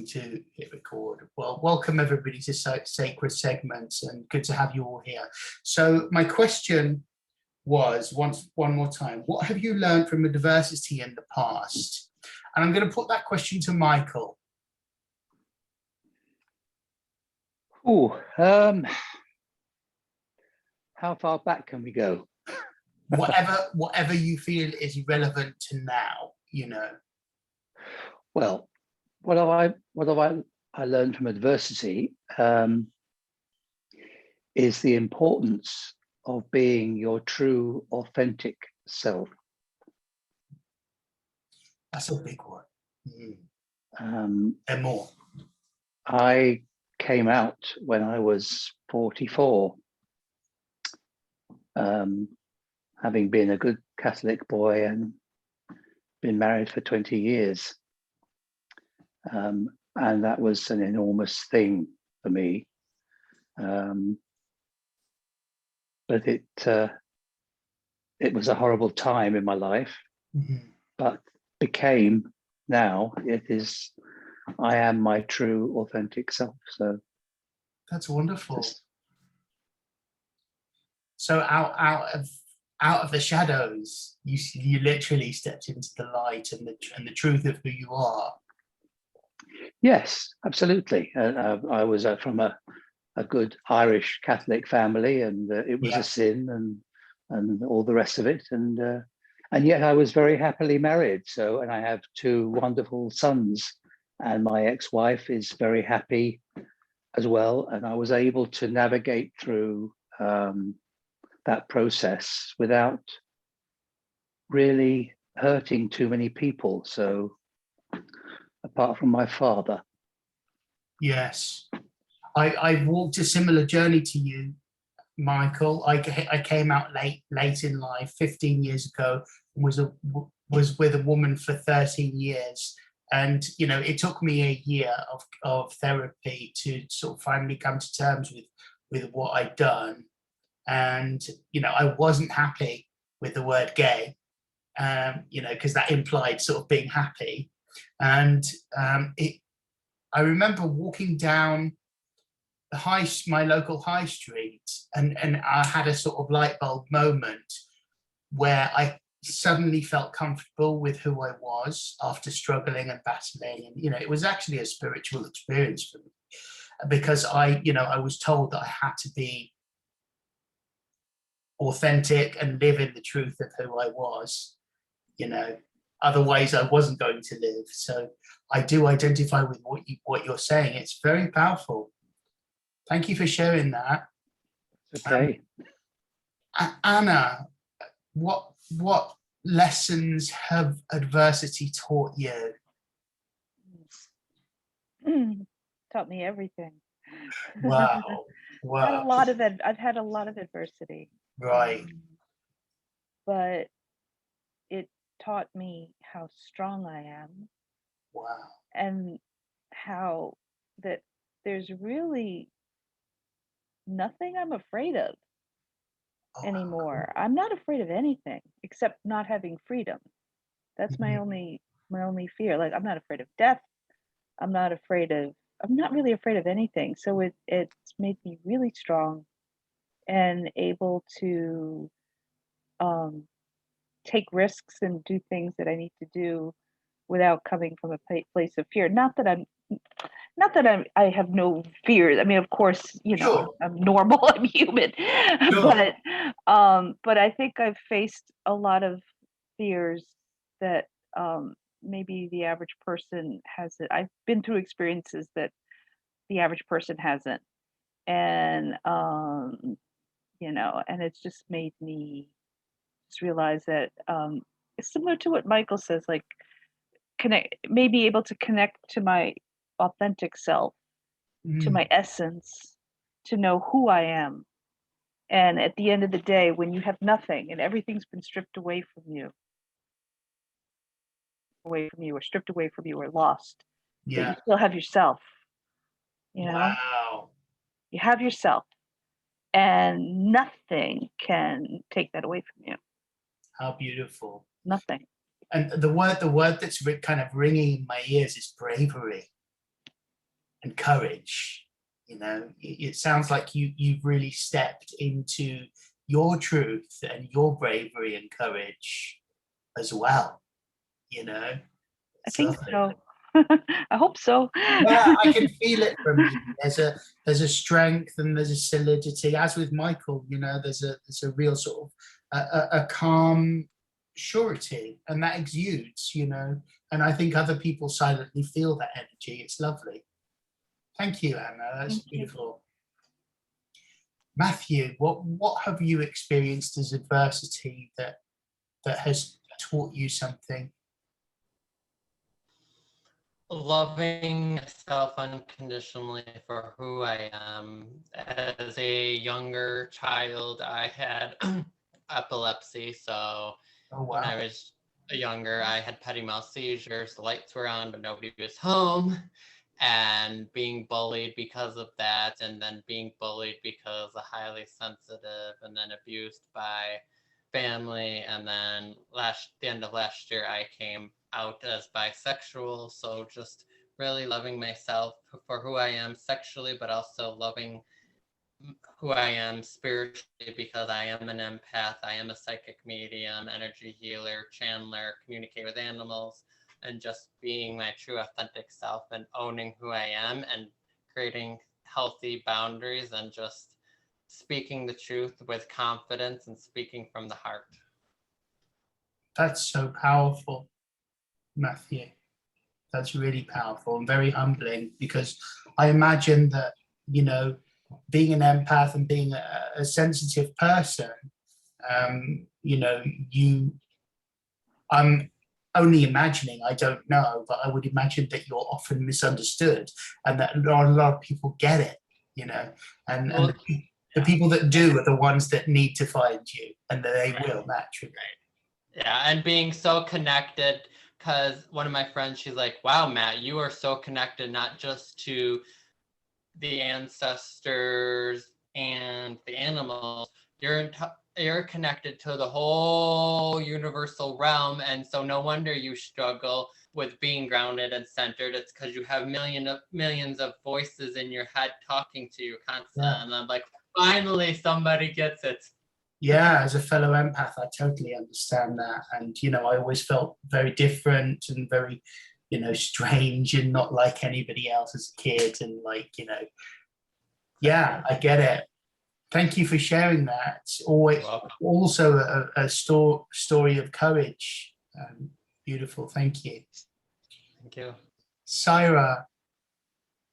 to hit record. Well, welcome everybody to Sacred Segments, and good to have you all here. So my question was, one more time, what have you learned from adversity in the past? And I'm going to put that question to Michael. Oh, how far back can we go? Whatever you feel is relevant to now, you know. Well, what have I learned from adversity is the importance of being your true, authentic self. That's a big one. And more. I came out when I was 44, having been a good Catholic boy and been married for 20 years. And that was an enormous thing for me. But it was a horrible time in my life, but became now, I am my true authentic self. So that's wonderful. So out of the shadows, you literally stepped into the light and the truth of who you are. Yes, absolutely. I was from a good Irish Catholic family, and it was a sin and all the rest of it. And yet I was very happily married. So, and I have 2 wonderful sons, and my ex-wife is very happy as well. And I was able to navigate through that process without really hurting too many people. So, apart from my father. Yes. I walked a similar journey to you, Michael. I came out late in life, 15 years ago, was with a woman for 13 years. And, you know, it took me a year of therapy to sort of finally come to terms with what I'd done. And, you know, I wasn't happy with the word gay, you know, because that implied sort of being happy. And I remember walking down my local high street, and I had a sort of light bulb moment where I suddenly felt comfortable with who I was after struggling and battling. And, you know, it was actually a spiritual experience for me, because I was told that I had to be authentic and live in the truth of who I was, you know, otherwise I wasn't going to live. So I do identify with what you're saying. It's very powerful. Thank you for sharing that. Okay. Anna, what lessons have adversity taught you? Taught me everything. Wow. Wow. I've had a lot of adversity. Right. But it taught me how strong I am. Wow. And how that there's really nothing I'm afraid of anymore. Cool. I'm not afraid of anything except not having freedom. That's my only fear. Like, I'm not afraid of death. I'm not really afraid of anything. So it's made me really strong and able to take risks and do things that I need to do without coming from a place of fear. Not that I have no fear. I mean, of course, you know, sure. I'm normal, I'm human, sure. But I think I've faced a lot of fears that maybe the average person hasn't. I've been through experiences that the average person hasn't, and you know, and it's just made me just realize that it's similar to what Michael says, like maybe able to connect to my authentic self, to my essence, to know who I am. And at the end of the day, when you have nothing and everything's been stripped away from you or stripped away from you or lost, but you still have yourself, you know? Wow. You have yourself, and nothing can take that away from you. How beautiful. Nothing. And the word that's kind of ringing in my ears is bravery. and courage. You know, it sounds like you've really stepped into your truth and your bravery and courage as well. You know, I it's think lovely. so. I hope so. Yeah, I can feel it from you. There's a strength and there's a solidity. As with Michael, you know, there's a real sort of a calm surety, and that exudes, you know. And I think other people silently feel that energy. It's lovely. Thank you, Anna. That's Thank you. beautiful. Matthew, what have you experienced as adversity that has taught you something? Loving myself unconditionally for who I am. As a younger child, I had epilepsy, so Oh, wow. when I was younger, I had petty mouth seizures. The lights were on, but nobody was home, and being bullied because of that, and then being bullied because of highly sensitive, and then abused by family. And then the end of last year, I came out as bisexual. So just really loving myself for who I am sexually, but also loving who I am spiritually, because I am an empath, I am a psychic medium, energy healer, channeler, communicate with animals, and just being my true authentic self and owning who I am and creating healthy boundaries and just speaking the truth with confidence and speaking from the heart. That's so powerful, Matthew. That's really powerful and very humbling, because I imagine that, you know, being an empath and being a sensitive person, you know, I'm only imagining, I don't know, but I would imagine that you're often misunderstood and that not a lot of people get it, you know, and the people that do are the ones that need to find you, and they will naturally. Yeah, and being so connected, because one of my friends, she's like, wow, Matt, you are so connected, not just to the ancestors and the animals, you're connected to the whole universal realm. And so no wonder you struggle with being grounded and centered. It's because you have millions of voices in your head talking to you constantly. Yeah. And I'm like, finally somebody gets it. Yeah, as a fellow empath, I totally understand that. And, you know, I always felt very different and very, you know, strange and not like anybody else as a kid. And like, you know, yeah, I get it. Thank you for sharing that. It's always also a story of courage. Beautiful. Thank you. Thank you. Syra,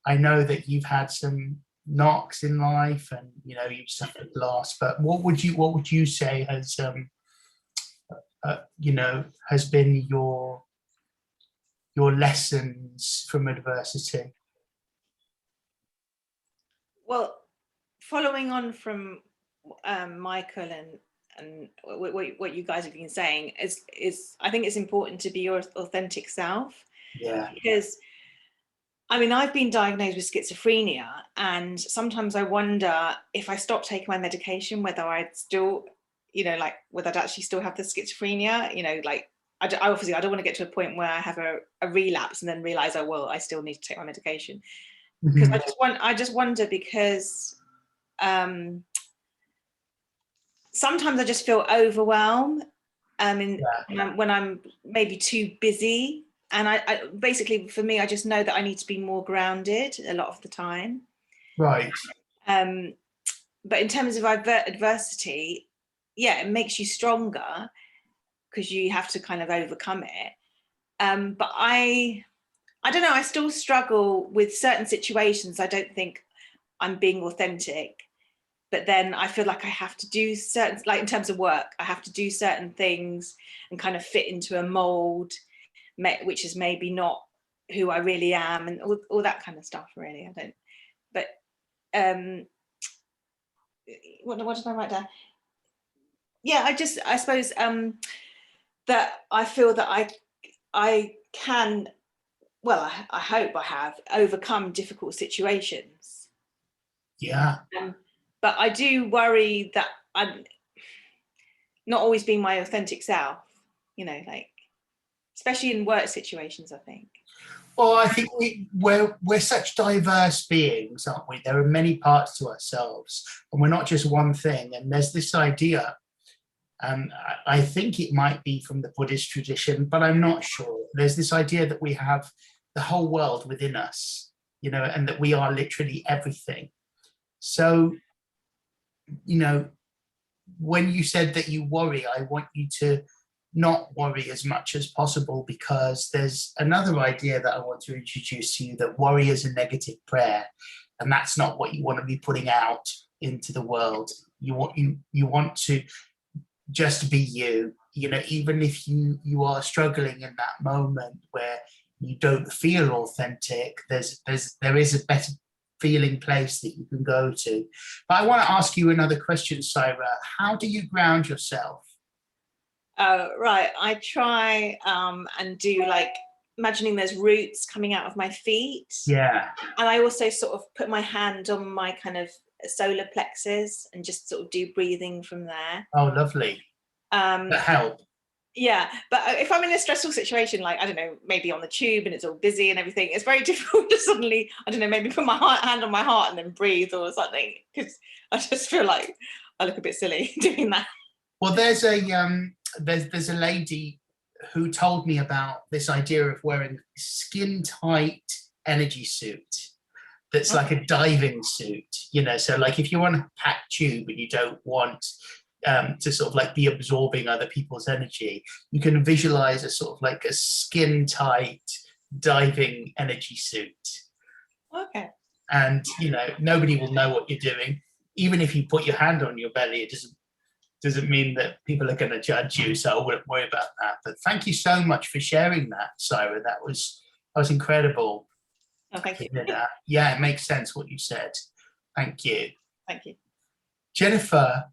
I know that you've had some knocks in life and, you know, you've suffered loss, but what would you say has you know, has been your lessons from adversity? Well, following on from Michael and what you guys have been saying is I think it's important to be your authentic self. Yeah. Because I mean, I've been diagnosed with schizophrenia, and sometimes I wonder if I stop taking my medication, whether I'd still, you know, like whether I'd actually still have the schizophrenia, you know, like I obviously I don't want to get to a point where I have a relapse and then realize, oh, well, I still need to take my medication. Because I just wonder, because sometimes I just feel overwhelmed when I'm maybe too busy. And I basically, for me, I just know that I need to be more grounded a lot of the time. Right. But in terms of adversity, yeah, it makes you stronger because you have to kind of overcome it. But I don't know, I still struggle with certain situations. I don't think I'm being authentic, but then I feel like I have to do certain, like in terms of work, I have to do certain things and kind of fit into a mold, which is maybe not who I really am, and all that kind of stuff, really. I don't, but what did I write down? Yeah, I suppose that I feel that I can, well, I hope I have overcome difficult situations. Yeah. But I do worry that I'm not always being my authentic self, you know, like, especially in work situations, I think. Well, I think we're such diverse beings, aren't we? There are many parts to ourselves, and we're not just one thing. And there's this idea, I think it might be from the Buddhist tradition, but I'm not sure. There's this idea that we have the whole world within us, and that we are literally everything. So, when you said that you worry, I want you to not worry as much as possible, because there's another idea that I want to introduce to you, that worry is a negative prayer, and that's not what you want to be putting out into the world. You want to just be you, even if you are struggling in that moment where you don't feel authentic, there is a better feeling place that you can go to. But I want to ask you another question, Saira. How do you ground yourself? Right, I try and do like imagining there's roots coming out of my feet. Yeah. And I also sort of put my hand on my kind of solar plexus and just sort of do breathing from there. Oh, lovely. That help. Yeah, but if I'm in a stressful situation, like, I don't know, maybe on the tube and it's all busy and everything, it's very difficult to suddenly, I don't know, maybe put my hand on my heart and then breathe or something, because I just feel like I look a bit silly doing that. Well, there's a lady who told me about this idea of wearing skin tight energy suit that's like a diving suit, so like if you're on a packed tube and you don't want to sort of like be absorbing other people's energy, you can visualize a sort of like a skin tight diving energy suit. Okay. And nobody will know what you're doing. Even if you put your hand on your belly, it doesn't mean that people are going to judge you, so I wouldn't worry about that. But thank you so much for sharing that, Saira. That was incredible. Oh, thank you. Yeah, it makes sense what you said. Thank you. Thank you. Jennifer,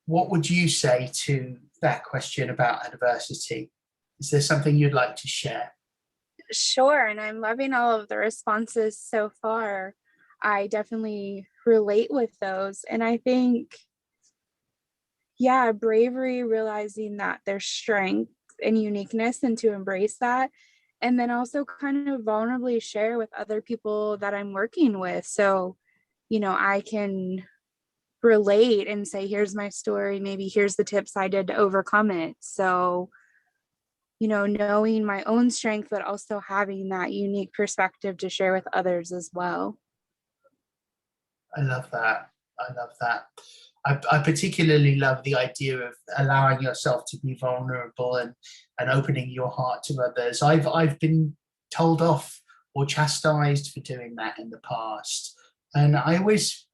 what would you say to that question about adversity? Is there something you'd like to share? Sure, and I'm loving all of the responses so far. I definitely relate with those, and I think, yeah, bravery, realizing that there's strength and uniqueness, and to embrace that, and then also kind of vulnerably share with other people that I'm working with, so I can relate and say, here's my story, maybe here's the tips I did to overcome it. So knowing my own strength, but also having that unique perspective to share with others as well. I love that. I particularly love the idea of allowing yourself to be vulnerable and opening your heart to others. I've been told off or chastised for doing that in the past, and I always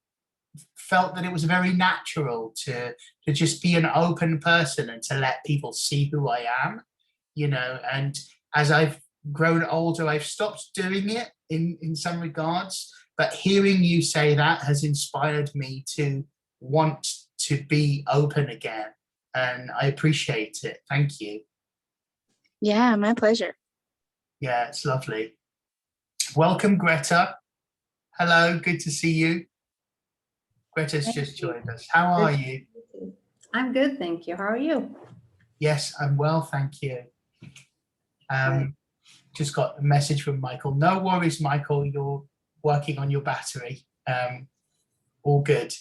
felt that it was very natural to just be an open person and to let people see who I am, and as I've grown older, I've stopped doing it in some regards, but hearing you say that has inspired me to want to be open again, and I appreciate it. Thank you. Yeah, my pleasure. Yeah, it's lovely. Welcome, Greta. Hello, good to see you. Greta's just joined us. How are you? I'm good, thank you. How are you? Yes, I'm well, thank you. Just got a message from Michael. No worries, Michael, you're working on your battery. All good.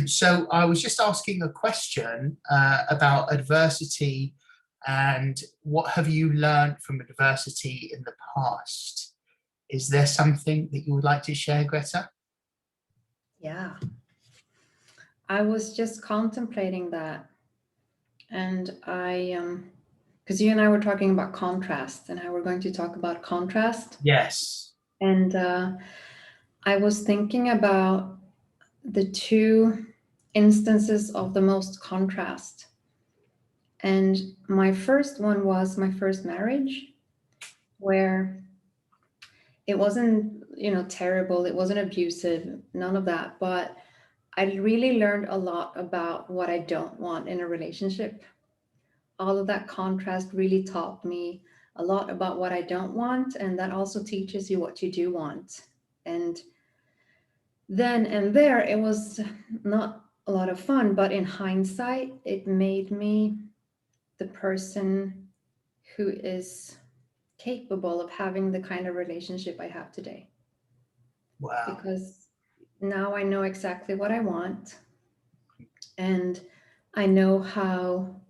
So I was just asking a question about adversity, and what have you learned from adversity in the past? Is there something that you would like to share, Greta? Yeah, I was just contemplating that, and because you and I were talking about contrast and how we're going to talk about contrast. Yes. And I was thinking about the two instances of the most contrast. And my first one was my first marriage, where it wasn't, terrible, it wasn't abusive, none of that, but I really learned a lot about what I don't want in a relationship. All of that contrast really taught me a lot about what I don't want, and that also teaches you what you do want. And then and there, it was not a lot of fun, but in hindsight, it made me the person who is capable of having the kind of relationship I have today. Wow. Because now I know exactly what I want, and I know how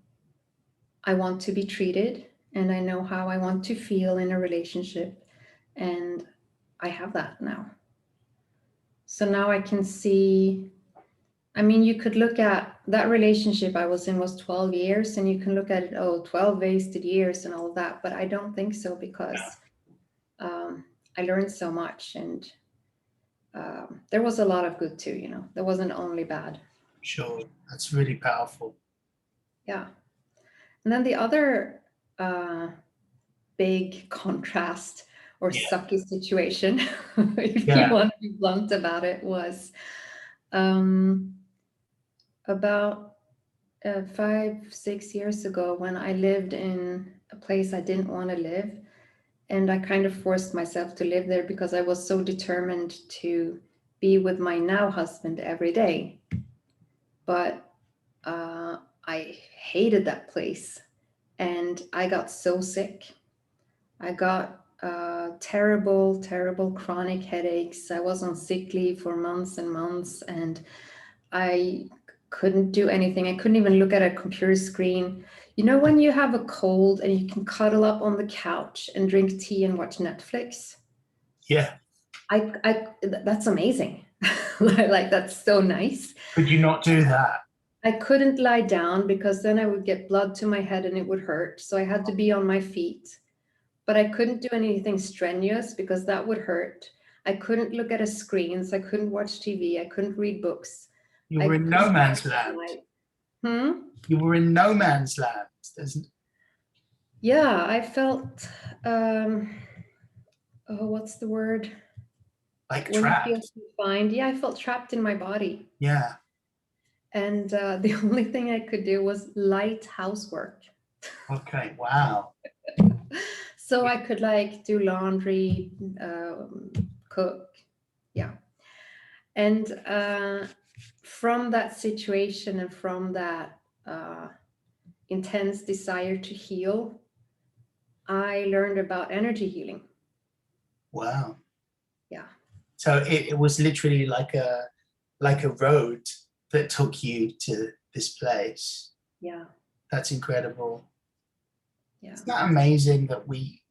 I want to be treated, and I know how I want to feel in a relationship, and I have that now. So now I can see, I mean, you could look at that relationship I was in was 12 years, and you can look at it, oh, 12 wasted years and all of that, but I don't think so, because I learned so much, and there was a lot of good too, you know, there wasn't only bad. Sure, that's really powerful. Yeah. And then the other big contrast or sucky situation, if you want to be blunt about it, was about 5-6 years ago, when I lived in a place I didn't want to live, and I kind of forced myself to live there because I was so determined to be with my now husband every day. But I hated that place, and I got so sick. I got terrible chronic headaches. I was on sick leave for months and months, and I couldn't do anything. I couldn't even look at a computer screen. You know, when you have a cold and you can cuddle up on the couch and drink tea and watch Netflix? Yeah. That's amazing. Like, that's so nice. Could you not do that? I couldn't lie down, because then I would get blood to my head and it would hurt. So I had to be on my feet. But I couldn't do anything strenuous, because that would hurt. I couldn't look at a screen, so I couldn't watch TV. I couldn't read books. You were in no man's land. You were in no man's land. Yeah, I felt, what's the word? Like when trapped. you feel confined. Yeah, I felt trapped in my body. Yeah. And the only thing I could do was light housework. Okay, wow. So I could like do laundry, cook. Yeah. And from that situation and from that intense desire to heal, I learned about energy healing. Wow. Yeah. So it was literally like a road that took you to this place. Yeah. That's incredible. Yeah. Isn't that amazing that we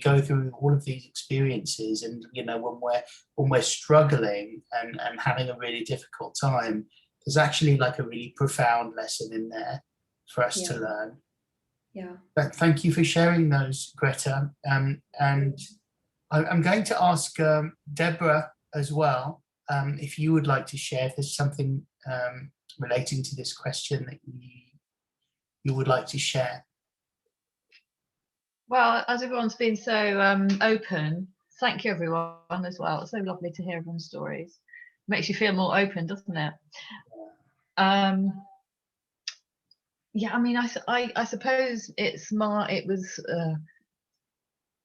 go through all of these experiences, and when we're struggling and having a really difficult time, there's actually like a really profound lesson in there for us to learn. Yeah. But thank you for sharing those, Grete. And I'm going to ask Deborah as well, if you would like to share, if there's something relating to this question that you would like to share. Well, as everyone's been so open, thank you everyone as well. It's so lovely to hear everyone's stories. Makes you feel more open, doesn't it? Yeah, I mean, I suppose it was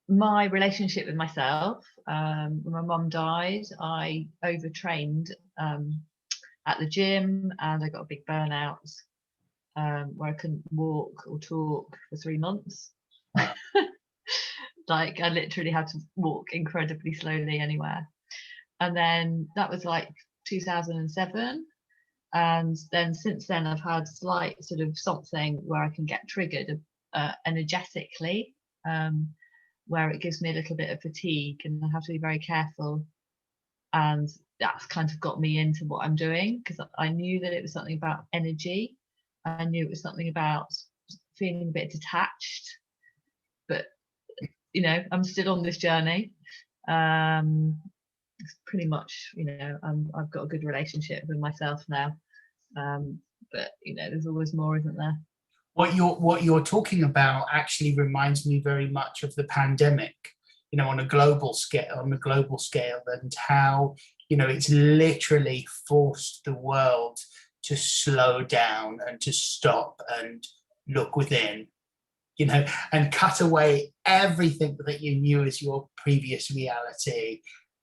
my relationship with myself. When my mum died, I overtrained at the gym, and I got a big burnout where I couldn't walk or talk for 3 months. Like, I literally had to walk incredibly slowly anywhere. And then that was like 2007. And then since then, I've had slight sort of something where I can get triggered energetically, where it gives me a little bit of fatigue, and I have to be very careful. And that's kind of got me into what I'm doing, because I knew that it was something about energy. I knew it was something about feeling a bit detached, but I'm still on this journey. It's pretty much, I've got a good relationship with myself now, but there's always more, isn't there? What you're talking about actually reminds me very much of the pandemic, on a global scale, and how it's literally forced the world to slow down and to stop and look within, and cut away everything that you knew as your previous reality,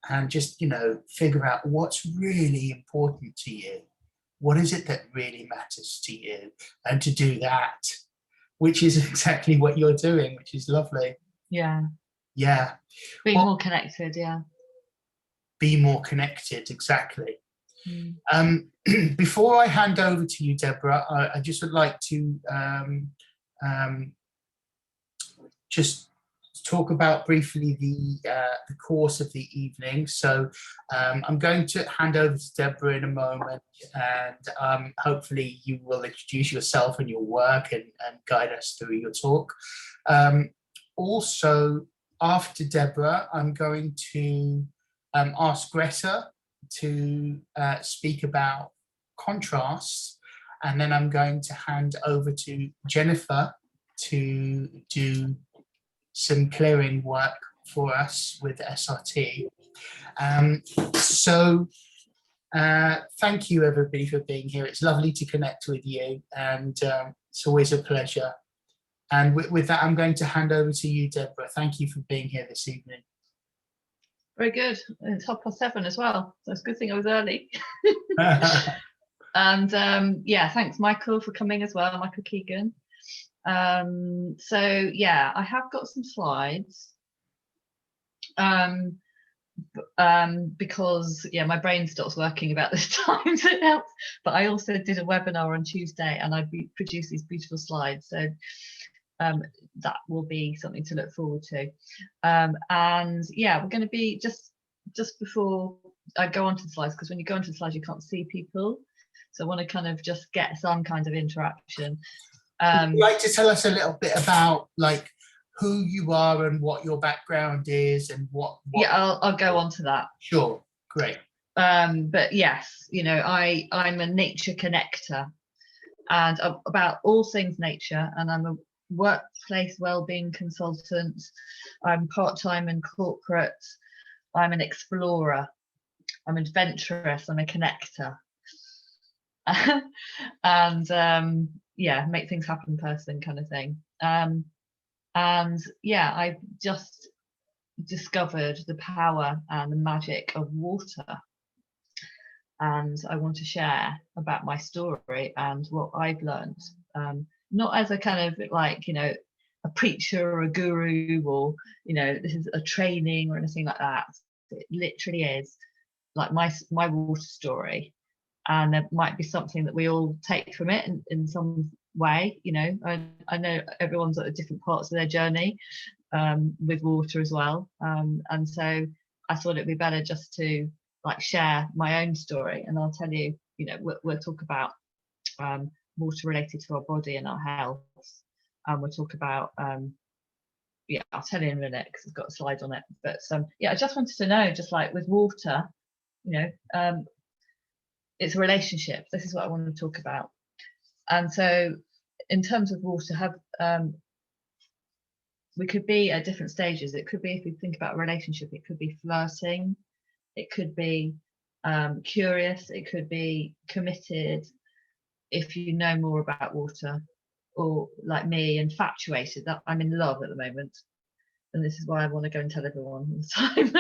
and just figure out what's really important to you. What is it that really matters to you? And to do that, which is exactly what you're doing, which is lovely. Yeah. Yeah. Being Well, more connected. Yeah. be more connected, exactly. Mm. Before I hand over to you, Deborah, I just would like to just talk about briefly the course of the evening. So I'm going to hand over to Deborah in a moment, and hopefully you will introduce yourself and your work and guide us through your talk. Also, after Deborah, I'm going to ask GRETHE to speak about contrasts, and then I'm going to hand over to Jennifer to do some clearing work for us with SRT. So thank you everybody for being here. It's lovely to connect with you, and it's always a pleasure. And with that, I'm going to hand over to you, Deborah. Thank you for being here this evening. Very good. It's 7:30 as well, so it's a good thing I was early. And yeah, thanks Michael for coming as well, Michael Keegan. So yeah, I have got some slides because yeah, my brain stops working about this time, so it helps. But I also did a webinar on Tuesday, and I produced these beautiful slides, so that will be something to look forward to. And yeah, we're going to be just before I go onto the slides, because when you go onto the slides you can't see people, so I want to kind of just get some kind of interaction. Would you like to tell us a little bit about like who you are and what your background is and what yeah, I'll go on to that. Sure, great. But yes, you know, I'm a nature connector, and about all things nature, and I'm a workplace wellbeing consultant. I'm part-time in corporate. I'm an explorer. I'm adventurous. I'm a connector. And yeah, make things happen person kind of thing. And yeah, I just discovered the power and the magic of water, and I want to share about my story and what I've learned, not as a kind of like, you know, a preacher or a guru, or, you know, this is a training or anything like that. It literally is like my water story, and there might be something that we all take from it in some way. You know, I know everyone's at different parts of their journey with water as well, and so I thought it'd be better just to like share my own story, and I'll tell you, you know, we'll talk about water related to our body and our health, and we'll talk about yeah, I'll tell you in a minute because it's got a slide on it. But yeah, I just wanted to know, just like with water, you know, it's a relationship. This is what I want to talk about. And so in terms of water, we could be at different stages. It could be, if we think about a relationship, it could be flirting, it could be curious, it could be committed, if you know more about water, or like me, infatuated, that I'm in love at the moment. And this is why I want to go and tell everyone all the time.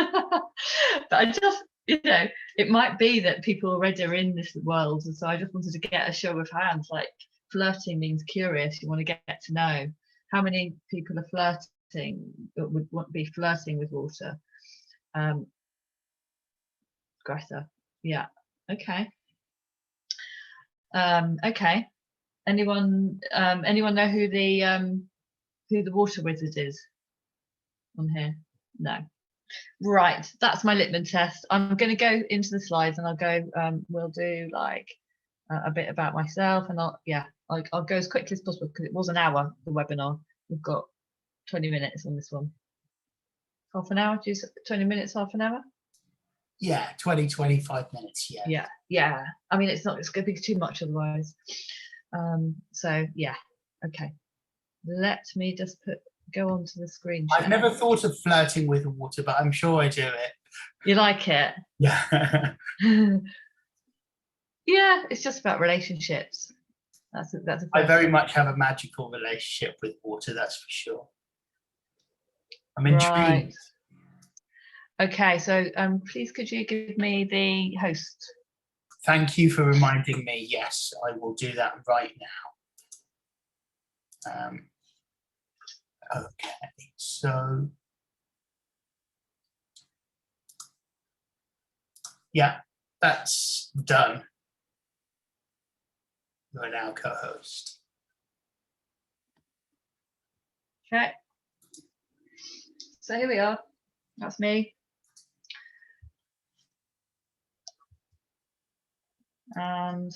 But I just, you know, it might be that people already are in this world, and so I just wanted to get a show of hands. Like, flirting means curious, you want to get to know. How many people are flirting, would want to be flirting with water? GRETHE, yeah, okay. Okay, anyone know who the water wizard is on here? No. Right, that's my litmus test. I'm going to go into the slides, and I'll go, we'll do like a bit about myself, and I'll go as quickly as possible because it was an hour, the webinar. We've got 20 minutes on this one. Half an hour, 20 minutes, half an hour? Yeah, 20-25 minutes, yeah. Yeah. I mean, it's going to be too much otherwise. So yeah, okay. Let me just go onto the screen share. I've never thought of flirting with water, but I'm sure I do it. You like it? Yeah. Yeah, it's just about relationships. I very much have a magical relationship with water, that's for sure. I'm intrigued. Right. Okay, so please could you give me the host? Thank you for reminding me. Yes, I will do that right now. Okay, so yeah, that's done. You are now co-host. Okay. So here we are. That's me. And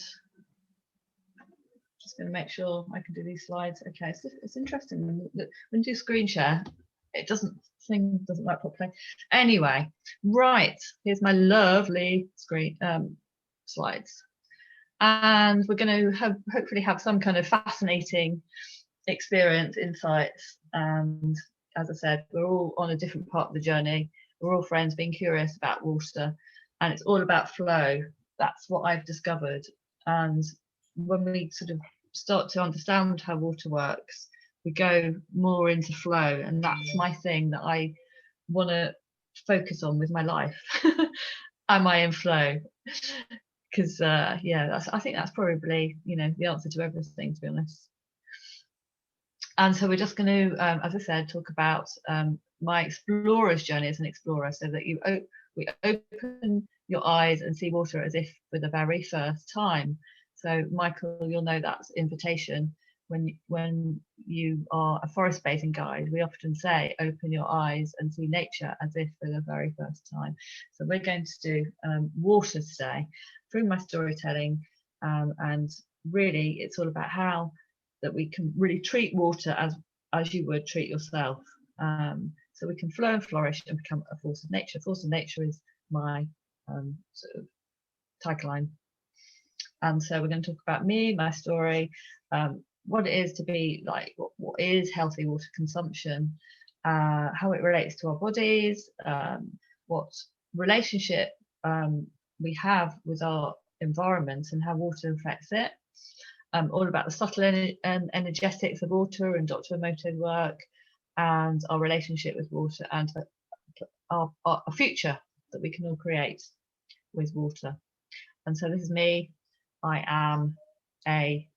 just going to make sure I can do these slides. Okay, so it's interesting when you do screen share, it doesn't work properly. Anyway, right, here's my lovely screen slides. And we're going to hopefully have some kind of fascinating experience, insights. And as I said, we're all on a different part of the journey. We're all friends being curious about water, and it's all about flow. That's what I've discovered. And when we sort of start to understand how water works, we go more into flow. And that's my thing that I want to focus on with my life. Am I in flow? Because yeah, I think that's probably, you know, the answer to everything, to be honest. And so we're just going to, as I said, talk about my explorer's journey as an explorer, so that we open your eyes and see water as if for the very first time. So Michael, you'll know that's invitation. When you are a forest bathing guide, we often say, open your eyes and see nature as if for the very first time. So we're going to do water today through my storytelling, and really it's all about how that we can really treat water as you would treat yourself, so we can flow and flourish and become a force of nature. Force of nature is my sort of tagline. And so we're going to talk about me, my story, what it is to be like, what is healthy water consumption, how it relates to our bodies, what relationship we have with our environment and how water affects it. All about the subtle and energetics of water and Dr. Emoto's work, and our relationship with water, and our future that we can all create with water. And so this is me. I am a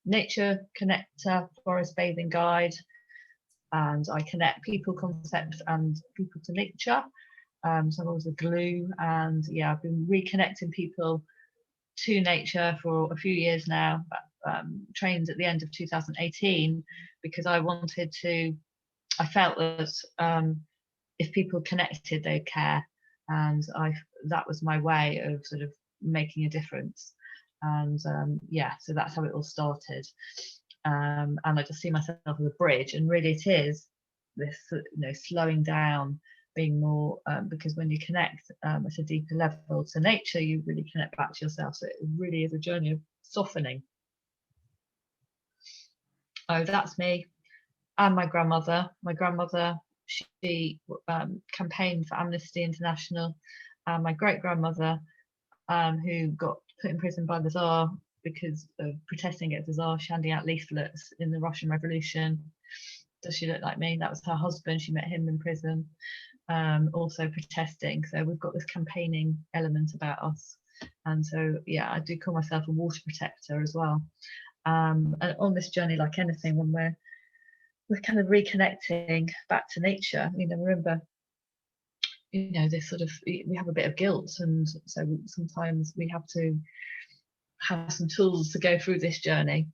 nature connector, forest bathing guide, and I connect people, concepts, and people to nature. So I'm always a glue, and yeah, I've been reconnecting people to nature for a few years now, trained at the end of 2018 because I felt that if people connected, they'd care, and that was my way of sort of making a difference. And yeah, so that's how it all started. And I just see myself as a bridge, and really it is this, you know, slowing down, being more, because when you connect at a deeper level to nature, you really connect back to yourself. So it really is a journey of softening. Oh, that's me. And my grandmother. My grandmother, she campaigned for Amnesty International. And my great-grandmother, who got put in prison by the Tsar because of protesting against the Tsar, handing out leaflets in the Russian Revolution. Does she look like me? That was her husband. She met him in prison, also protesting. So we've got this campaigning element about us. And so, yeah, I do call myself a water protector as well. And on this journey, like anything, when we're kind of reconnecting back to nature, you know, remember, you know, this sort of, we have a bit of guilt, and so sometimes we have to have some tools to go through this journey.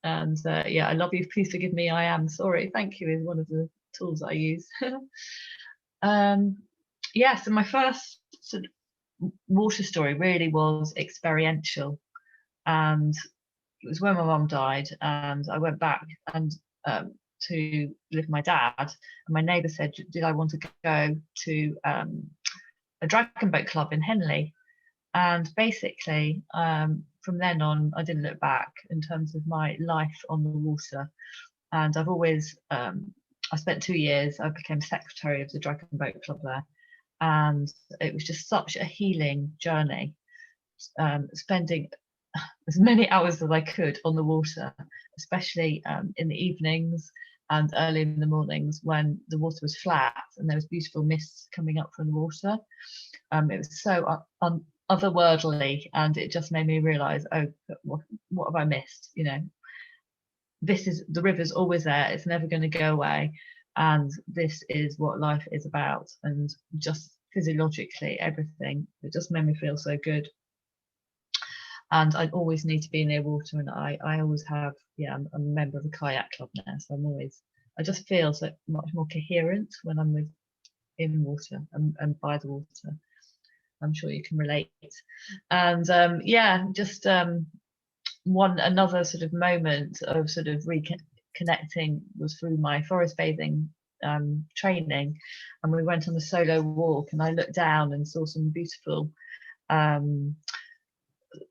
And yeah, I love you, please forgive me, I am sorry, thank you is one of the tools I use. Yeah, so my first sort of water story really was experiential, and it was when my mum died, and I went back and to live with my dad, and my neighbour said, did I want to go to a dragon boat club in Henley? And basically from then on I didn't look back in terms of my life on the water. And I've always I spent 2 years, I became secretary of the dragon boat club there, and it was just such a healing journey, spending as many hours as I could on the water, especially in the evenings and early in the mornings when the water was flat and there was beautiful mist coming up from the water. It was so otherworldly, and it just made me realize, oh, what have I missed? You know, the river's always there, it's never going to go away, and this is what life is about. And just physiologically, everything, it just made me feel so good. And I always need to be near water, and I always have, yeah, I'm a member of the kayak club now, so I just feel so much more coherent when I'm in water and by the water. I'm sure you can relate. And yeah, just another sort of moment of sort of reconnecting was through my forest bathing training, and we went on a solo walk, and I looked down and saw some beautiful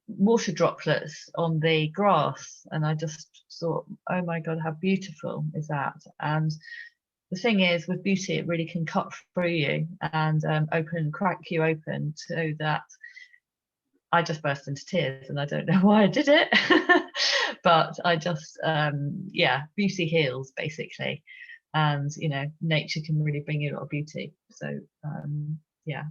water droplets on the grass, and I just thought, oh my god, how beautiful is that? And the thing is, with beauty, it really can cut through you and crack you open, so that I just burst into tears, and I don't know why I did it. But I just yeah, beauty heals basically, and you know, nature can really bring you a lot of beauty. So yeah.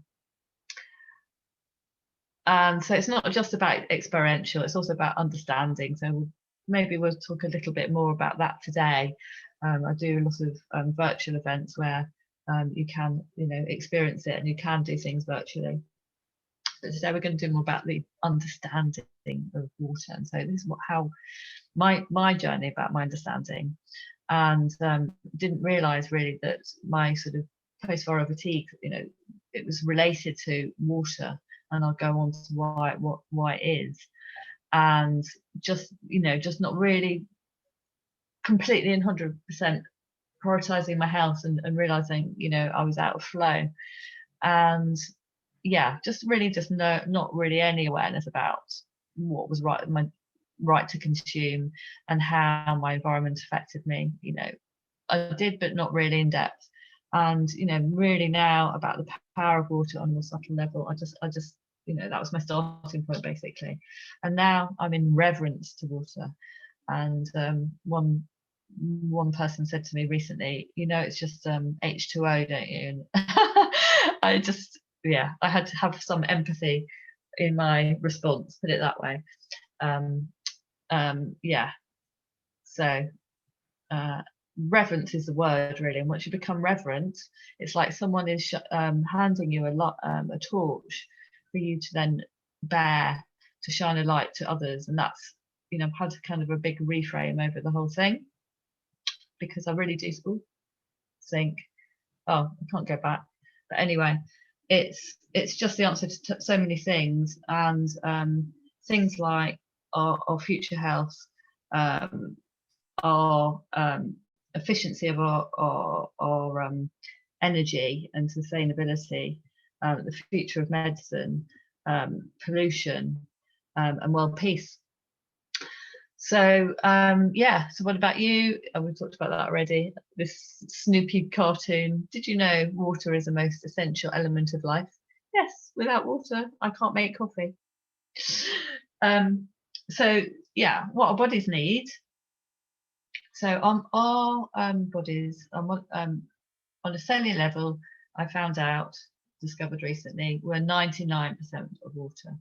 And so it's not just about experiential, it's also about understanding. So maybe we'll talk a little bit more about that today. I do a lot of virtual events where you can, you know, experience it, and you can do things virtually. But today we're going to do more about the understanding of water. And so this is how my journey about my understanding, and didn't realize really that my sort of post-viral fatigue, you know, it was related to water. And I'll go on to why it is, and just, you know, just not really completely and 100% prioritizing my health, and realizing, you know, I was out of flow, and yeah, just not really any awareness about what was my right to consume and how my environment affected me. You know, I did, but not really in depth. And you know, really now about the power of water on a more subtle level, I just you know, that was my starting point basically. And now I'm in reverence to water. And one person said to me recently, you know, it's just H2O, don't you? And I just, yeah, I had to have some empathy in my response, put it that way. Yeah, so reverence is the word really. And once you become reverent, it's like someone is handing you a torch for you to then bear, to shine a light to others. And that's, you know, I've had kind of a big reframe over the whole thing, because I really do think, oh, I can't go back. But anyway, it's just the answer to so many things. And things like our future health, our efficiency of our energy and sustainability, the future of medicine, pollution, and world peace. So yeah, so what about you? We talked about that already, this Snoopy cartoon. Did you know water is the most essential element of life? Yes, without water I can't make coffee. So yeah, what our bodies need. So on our bodies, on a cellular level, I discovered recently, we're 99% of water.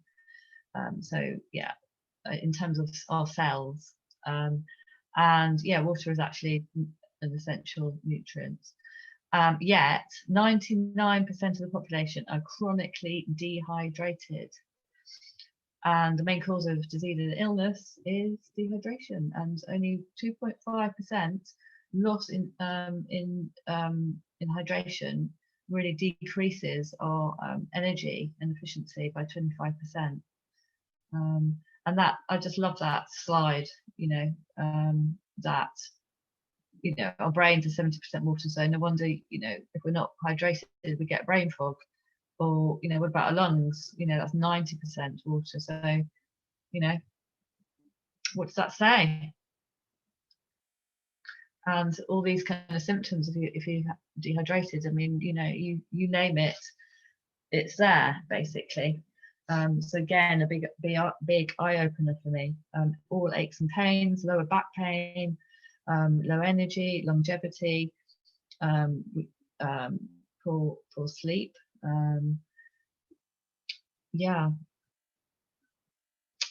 So yeah, in terms of our cells, and yeah, water is actually an essential nutrient. Yet 99% of the population are chronically dehydrated, and the main cause of disease and illness is dehydration, and only 2.5% loss in hydration really decreases our energy and efficiency by 25%. And that, I just love that slide, you know, that, you know, our brains are 70% water, so no wonder, you know, if we're not hydrated, we get brain fog. Or, you know, what about our lungs? You know, that's 90% water. So, you know, what does that say? And all these kind of symptoms, if you're dehydrated, I mean, you know, you name it, it's there basically. So again, a big eye opener for me. All aches and pains, lower back pain, low energy, longevity, poor sleep. Yeah,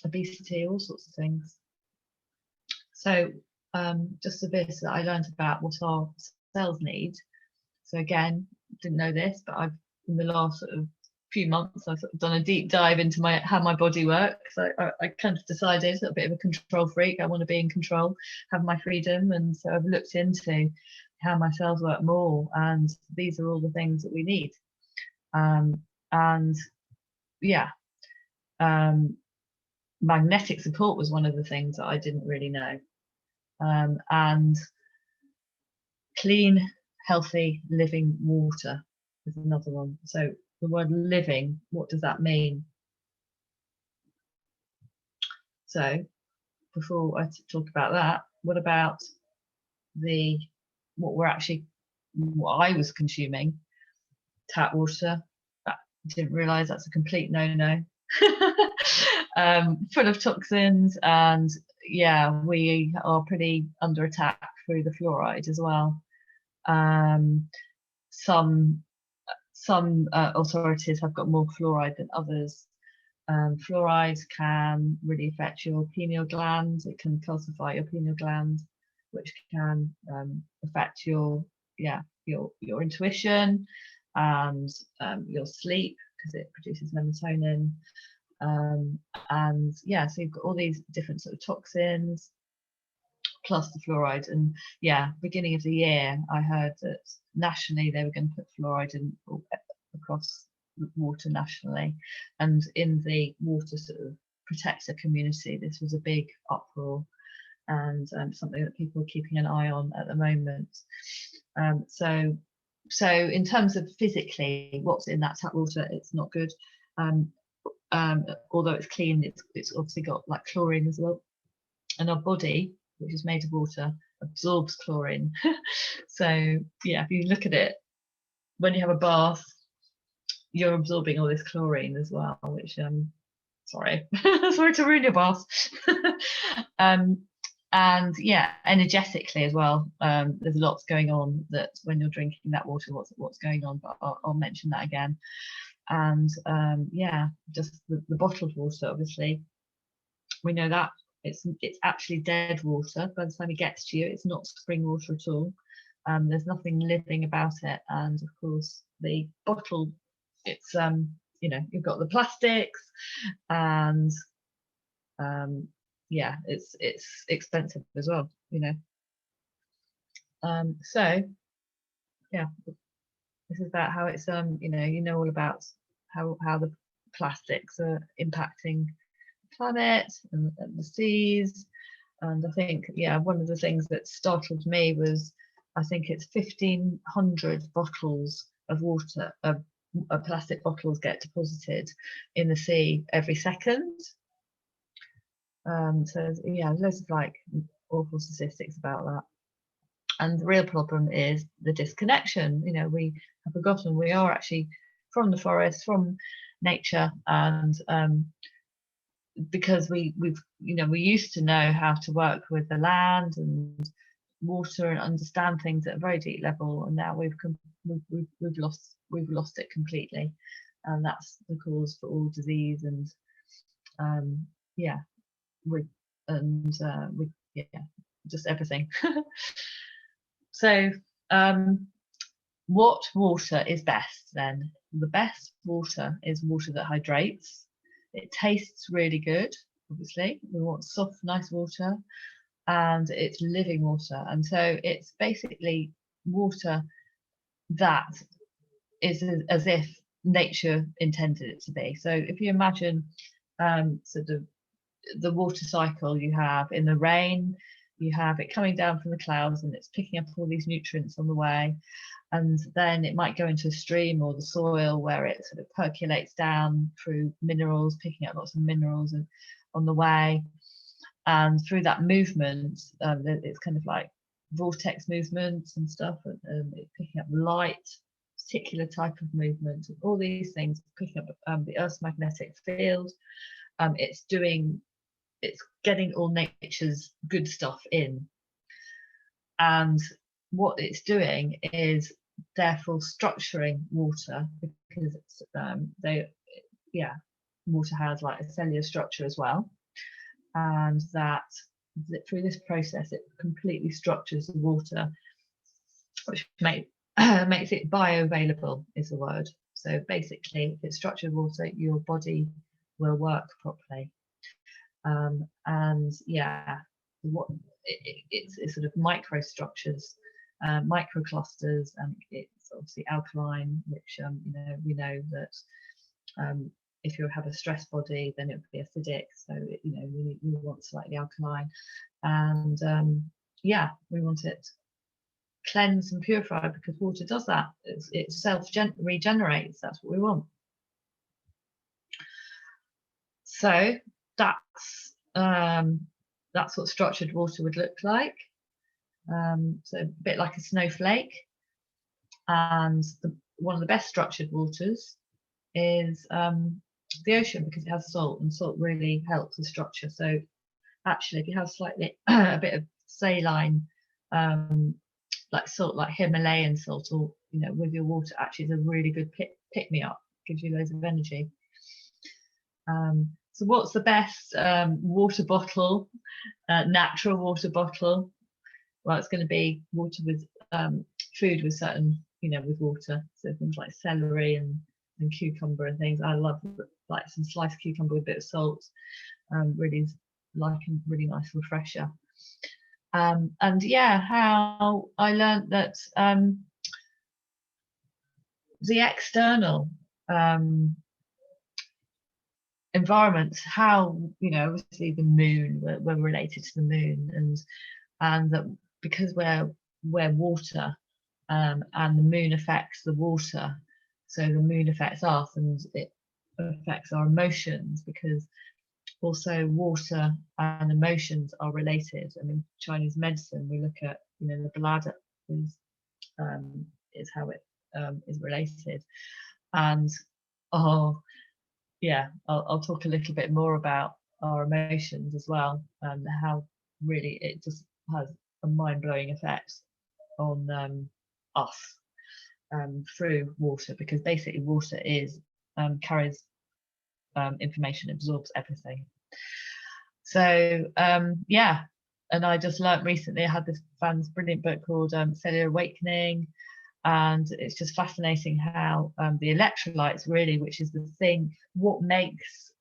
obesity, all sorts of things. So just a bit that I learned about what our cells need. So again, didn't know this, but I've in the last sort of few months I've sort of done a deep dive into how my body works. I kind of decided, a bit of a control freak, I want to be in control, have my freedom, and so I've looked into how my cells work more, and these are all the things that we need. And yeah, magnetic support was one of the things that I didn't really know, and clean, healthy, living water is another one. So the word living, what does that mean? So before I talk about that, what about what I was consuming? Tap water. I didn't realize that's a complete no-no. Full of toxins, and yeah, we are pretty under attack through the fluoride as well. Some authorities have got more fluoride than others. Fluoride can really affect your pineal gland. It can calcify your pineal gland, which can affect your intuition and your sleep, because it produces melatonin. And yeah, so you've got all these different sort of toxins plus the fluoride. And yeah, beginning of the year I heard that nationally they were going to put fluoride in across water nationally, and in the water sort of protector community this was a big uproar, and something that people are keeping an eye on at the moment. So in terms of physically what's in that tap water, it's not good. Although it's clean, it's obviously got like chlorine as well, and our body, which is made of water, absorbs chlorine. So yeah, if you look at it, when you have a bath, you're absorbing all this chlorine as well, which sorry sorry to ruin your bath. And yeah, energetically as well, there's lots going on that when you're drinking that water, what's going on, but I'll mention that again. And yeah, just the bottled water, obviously we know that it's actually dead water by the time it gets to you. It's not spring water at all. There's nothing living about it. And of course the bottle, it's you've got the plastics, and yeah, it's expensive as well, so yeah, this is about how it's all about how the plastics are impacting the planet and the seas. And I think, yeah, one of the things that startled me was, I think it's 1,500 bottles of water, plastic bottles get deposited in the sea every second. So yeah, loads of like awful statistics about that. And the real problem is the disconnection. We have forgotten we are actually from the forest, from nature, and because we used to know how to work with the land and water and understand things at a very deep level, and now we've lost it completely, and that's the cause for all disease and just everything. So what water is best then? The best water is water that hydrates. It tastes really good, obviously. We want soft, nice water, and it's living water. And so it's basically water that is as if nature intended it to be. So if you imagine sort of the water cycle you have in the rain, you have it coming down from the clouds and it's picking up all these nutrients on the way, and then it might go into a stream or the soil where it sort of percolates down through minerals, picking up lots of minerals on the way. And through that movement, it's kind of like vortex movements and stuff, and it's picking up light, particular type of movement, all these things, picking up the Earth's magnetic field. It's getting all nature's good stuff in, and what it's doing is therefore structuring water, because it's water has like a cellular structure as well, and that through this process, it completely structures the water, which makes it bioavailable, is the word. So basically, if it's structured water, your body will work properly. And yeah, it's sort of microstructures, microclusters, and it's obviously alkaline, which we know that if you have a stress body, then it would be acidic. So we want slightly alkaline, and yeah, we want it cleansed and purified, because water does that. It self regenerates. That's what we want. So that's what structured water would look like. So a bit like a snowflake. And one of the best structured waters is the ocean, because it has salt, and salt really helps the structure. So actually, if you have slightly a bit of saline, like salt, like Himalayan salt, or with your water, actually is a really good pick me up. Gives you loads of energy. So what's the best water bottle, natural water bottle? Well, it's going to be water with food with certain, with water. So things like celery and cucumber and things. I love like some sliced cucumber with a bit of salt. Really like a really nice refresher. And yeah, how I learned that the external environment, how obviously the moon, we're related to the moon, and that because we're water, and the moon affects the water, so the moon affects us, and it affects our emotions, because also water and emotions are related. I mean, Chinese medicine, we look at the bladder is how it is related, and yeah, I'll talk a little bit more about our emotions as well, and how really it just has a mind-blowing effect on us through water, because basically water carries information, absorbs everything. So yeah, and I just learnt recently, I had this brilliant book called Cellular Awakening, and it's just fascinating how the electrolytes, really, which is the thing, what makes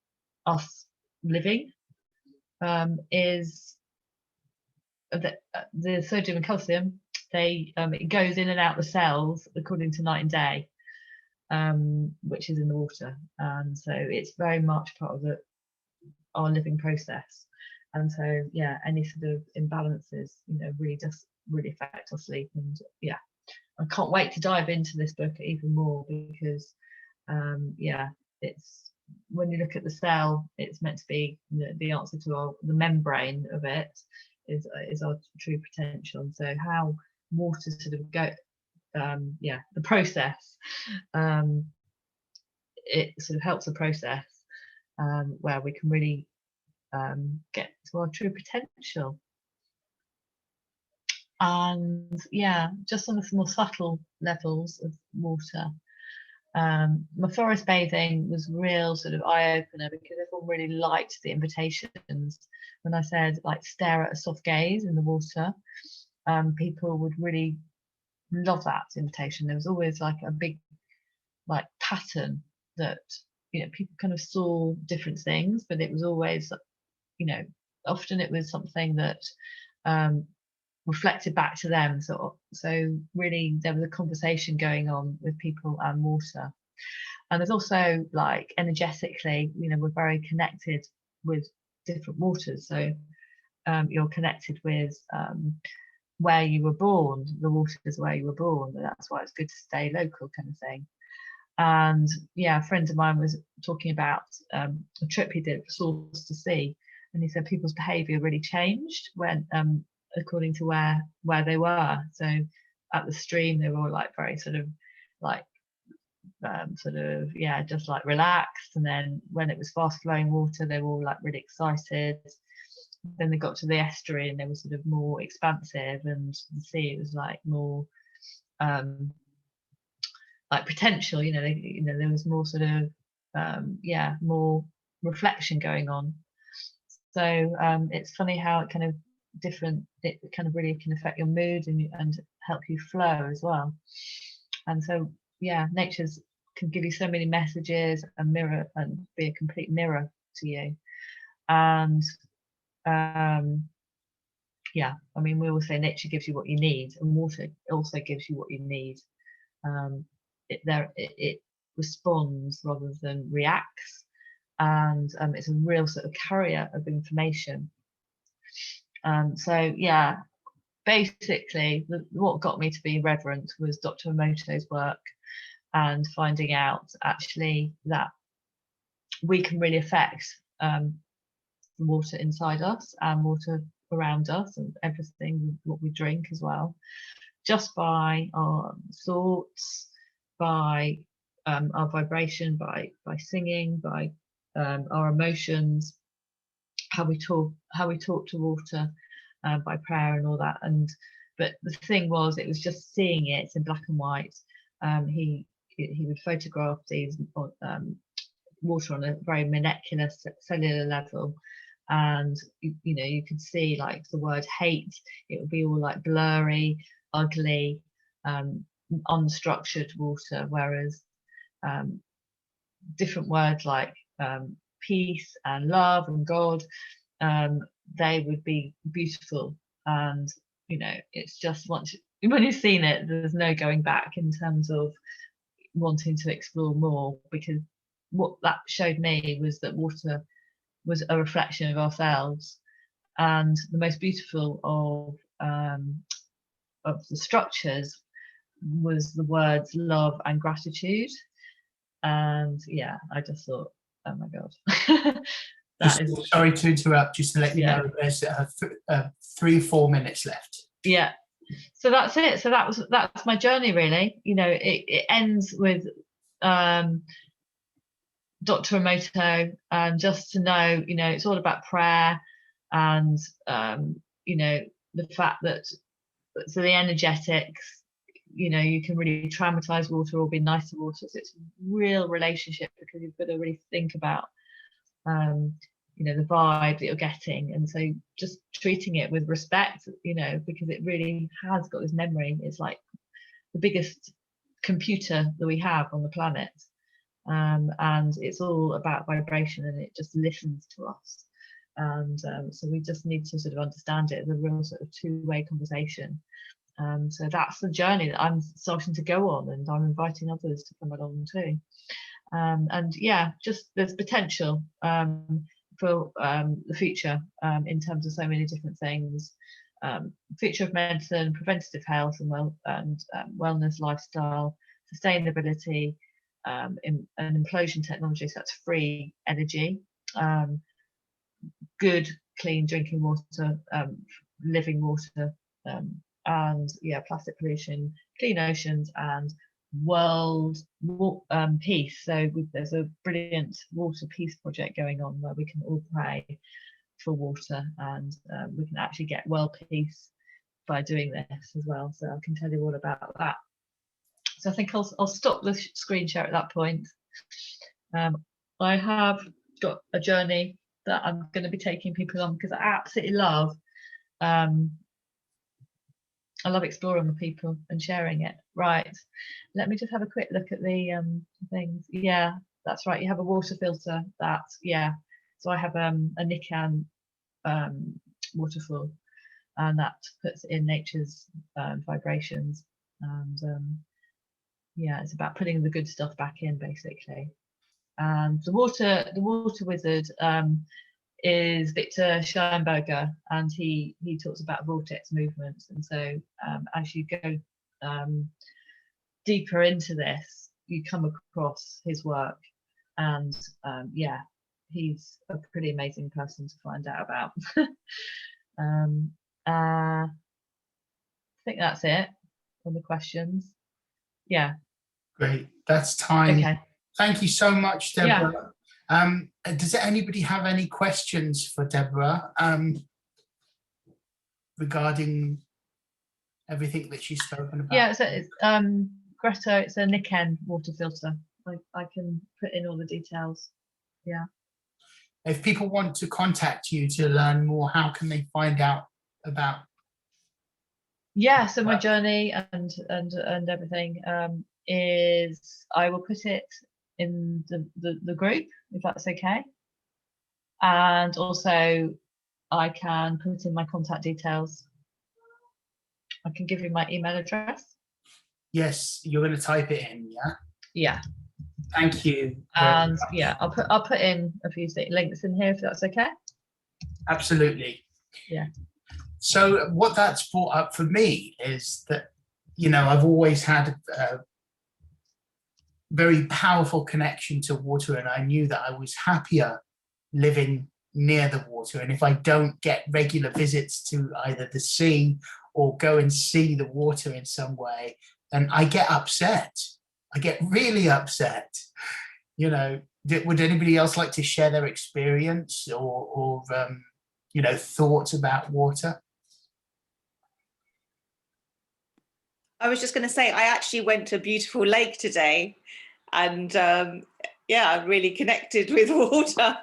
us living, is the sodium and calcium. It goes in and out the cells according to night and day, which is in the water, and so it's very much part of our living process. And so yeah, any sort of imbalances really affect our sleep. And yeah, I can't wait to dive into this book even more, because yeah, it's, when you look at the cell, it's meant to be the answer to the membrane of it is our true potential. And so how water sort of yeah, the process, it sort of helps the process where we can really get to our true potential. And yeah, just on the more subtle levels of water, my forest bathing was real sort of eye-opener, because everyone really liked the invitations when I said, like, stare at a soft gaze in the water. People would really love that invitation. There was always like a big like pattern that people kind of saw different things, but it was always often it was something that reflected back to them. So really there was a conversation going on with people and water. And there's also, like, energetically, we're very connected with different waters. So you're connected with where you were born. The water is where you were born, and that's why it's good to stay local, kind of thing. And yeah, a friend of mine was talking about a trip he did for Source to Sea, and he said people's behaviour really changed when according to where they were. So at the stream, they were all like very sort of yeah, just like relaxed, and then when it was fast flowing water, they were all like really excited. Then they got to the estuary and they were sort of more expansive, and the sea, it was like more like potential, there was more sort of yeah, more reflection going on. So it's funny how it kind of it kind of really can affect your mood and help you flow as well. And so, yeah, nature's can give you so many messages and mirror and be a complete mirror to you. And yeah, I mean, we always say nature gives you what you need, and water also gives you what you need. It responds rather than reacts, and it's a real sort of carrier of information. So yeah, basically what got me to be reverent was Dr. Emoto's work, and finding out actually that we can really affect the water inside us and water around us and everything, what we drink as well, just by our thoughts, by our vibration, by singing, by our emotions, how we talk to water, by prayer and all that. But the thing was, it was just seeing it in black and white. He would photograph these water on a very molecular cellular level, and you know, you could see like the word hate, it would be all like blurry, ugly, unstructured water, whereas different words like peace and love and God, they would be beautiful. And you know, it's just when you've seen it, there's no going back in terms of wanting to explore more, because what that showed me was that water was a reflection of ourselves, and the most beautiful of the structures was the words love and gratitude. And yeah, I just thought, oh my god. Sorry to interrupt, just to let you know, there's 3-4 minutes left. Yeah, so that's it. So that's my journey, really. You know, it ends with Dr. Emoto, and just to know, you know, it's all about prayer, and you know, the fact that so the energetics, you know, you can really traumatize water or be nice to water. So it's a real relationship, because you've got to really think about you know, the vibe that you're getting, and so just treating it with respect, you know, because it really has got this memory. It's like the biggest computer that we have on the planet, and it's all about vibration, and it just listens to us. And so we just need to sort of understand it as a real sort of two-way conversation. So that's the journey that I'm starting to go on, and I'm inviting others to come along too. And yeah, just there's potential for the future in terms of so many different things. Future of medicine, preventative health and wellness, lifestyle, sustainability, and implosion technology, so that's free energy, good clean drinking water, living water, and yeah, plastic pollution, clean oceans, and world peace. So there's a brilliant water peace project going on where we can all pray for water, and we can actually get world peace by doing this as well. So I can tell you all about that. So I think I'll stop the screen share at that point. I have got a journey that I'm going to be taking people on, because I absolutely love I love exploring with people and sharing it. Right, let me just have a quick look at the things. Yeah, that's right, you have a water filter. That, yeah, so I have a Nikan waterfall, and that puts in nature's vibrations, and yeah, it's about putting the good stuff back in, basically. And the water wizard is Victor Scheinberger, and he talks about vortex movements. And so as you go deeper into this, you come across his work, and yeah, he's a pretty amazing person to find out about. I think that's it on the questions. Yeah, Great, that's time. Okay. Thank you so much, Deborah. Yeah. Does anybody have any questions for Deborah regarding everything that she's spoken about? Yeah, so it's GRETHE, it's a Nikan water filter. I can put in all the details. Yeah. if people want to contact you to learn more, how can they find out about? Yeah, so my journey and everything is, I will put it in the group, if that's okay. And also I can put in my contact details. I can give you my email address. Yes, you're going to type it in, yeah? Yeah. Thank you. And yeah, I'll put in a few links in here if that's okay. Absolutely. Yeah. So what that's brought up for me is that, you know, I've always had a very powerful connection to water, and I knew that I was happier living near the water. And if I don't get regular visits to either the sea or go and see the water in some way, then I get upset. I get really upset. You know, would anybody else like to share their experience or you know, thoughts about water? I was just going to say, I actually went to a beautiful lake today, and yeah, I really connected with water.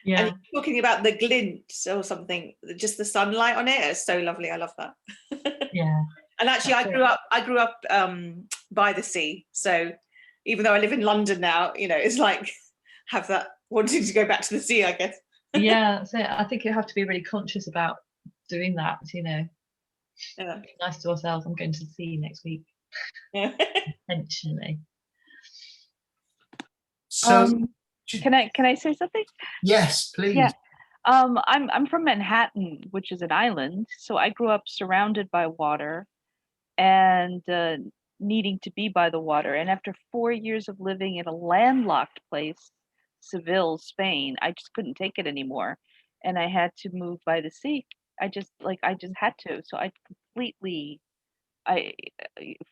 Yeah. And talking about the glint or something, just the sunlight on it, it's so lovely. I love that. Yeah. And actually, I grew up by the sea, so even though I live in London now, you know, it's like have that wanting to go back to the sea, I guess. Yeah, so I think you have to be really conscious about doing that, you know. Yeah. Be nice to ourselves. I'm going to the sea next week. Yeah. Intentionally. So can I say something? yes, please. Yeah. I'm from Manhattan, which is an island, so I grew up surrounded by water and needing to be by the water. And after 4 years of living in a landlocked place, Seville, Spain, I just couldn't take it anymore, and I had to move by the sea. I just had to. So I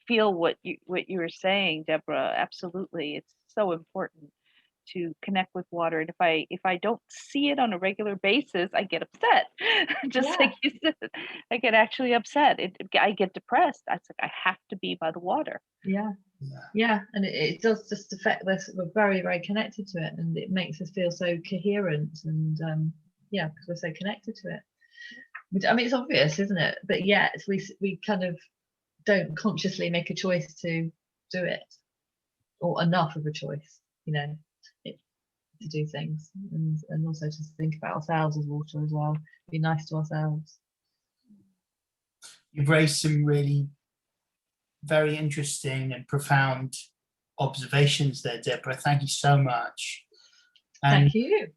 feel what you were saying, Deborah. Absolutely, it's so important to connect with water. And if I don't see it on a regular basis, I get upset. Just like you said, I get actually upset. I get depressed. I like, I have to be by the water. Yeah, and it does just affect us. We're very, very connected to it, and it makes us feel so coherent, and yeah, because we're so connected to it. Which, I mean, it's obvious, isn't it? But yet we kind of don't consciously make a choice to do it, or enough of a choice, you know, to do things, and also to think about ourselves as water as well. Be nice to ourselves. You've raised some really very interesting and profound observations there, Deborah. Thank you so much. And, thank you.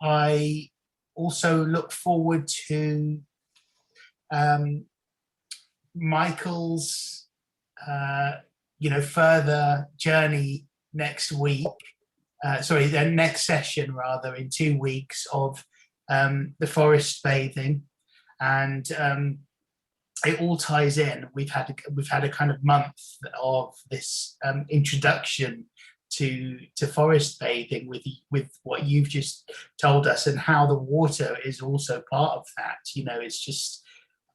I also look forward to Michael's you know, further journey next week, sorry, the next session rather, in 2 weeks, of the forest bathing. And it all ties in. We've had a kind of month of this introduction to forest bathing with what you've just told us, and how the water is also part of that. You know, it's just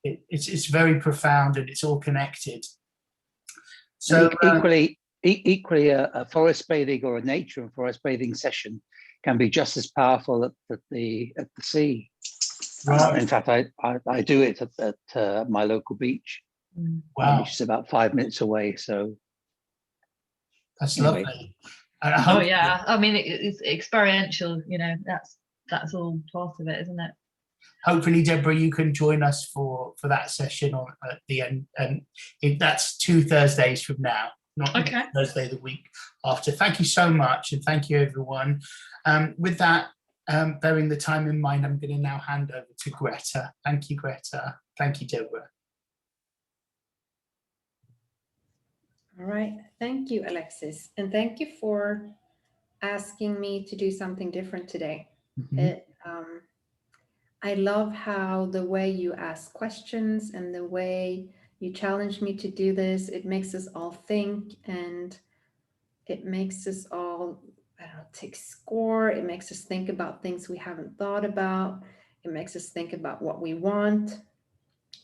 it's very profound, and it's all connected. So equally a forest bathing or a nature and forest bathing session can be just as powerful at the sea. Right. In fact, I do it at my local beach, wow, which is about 5 minutes away. So that's anyway. lovely. Oh yeah, I mean, it's experiential, you know. That's all part of it, isn't it? Hopefully, Deborah, you can join us for that session at the end, and that's 2 Thursdays from now, not Thursday the week after. Thank you so much, and thank you, everyone. With that, bearing the time in mind, I'm going to now hand over to GRETHE. Thank you, GRETHE. Thank you, Deborah. All right, thank you, Alexis, and thank you for asking me to do something different today. I love how the way you ask questions and the way you challenge me to do this, it makes us all think, and it makes us all, I don't know, take score. It makes us think about things we haven't thought about. It makes us think about what we want,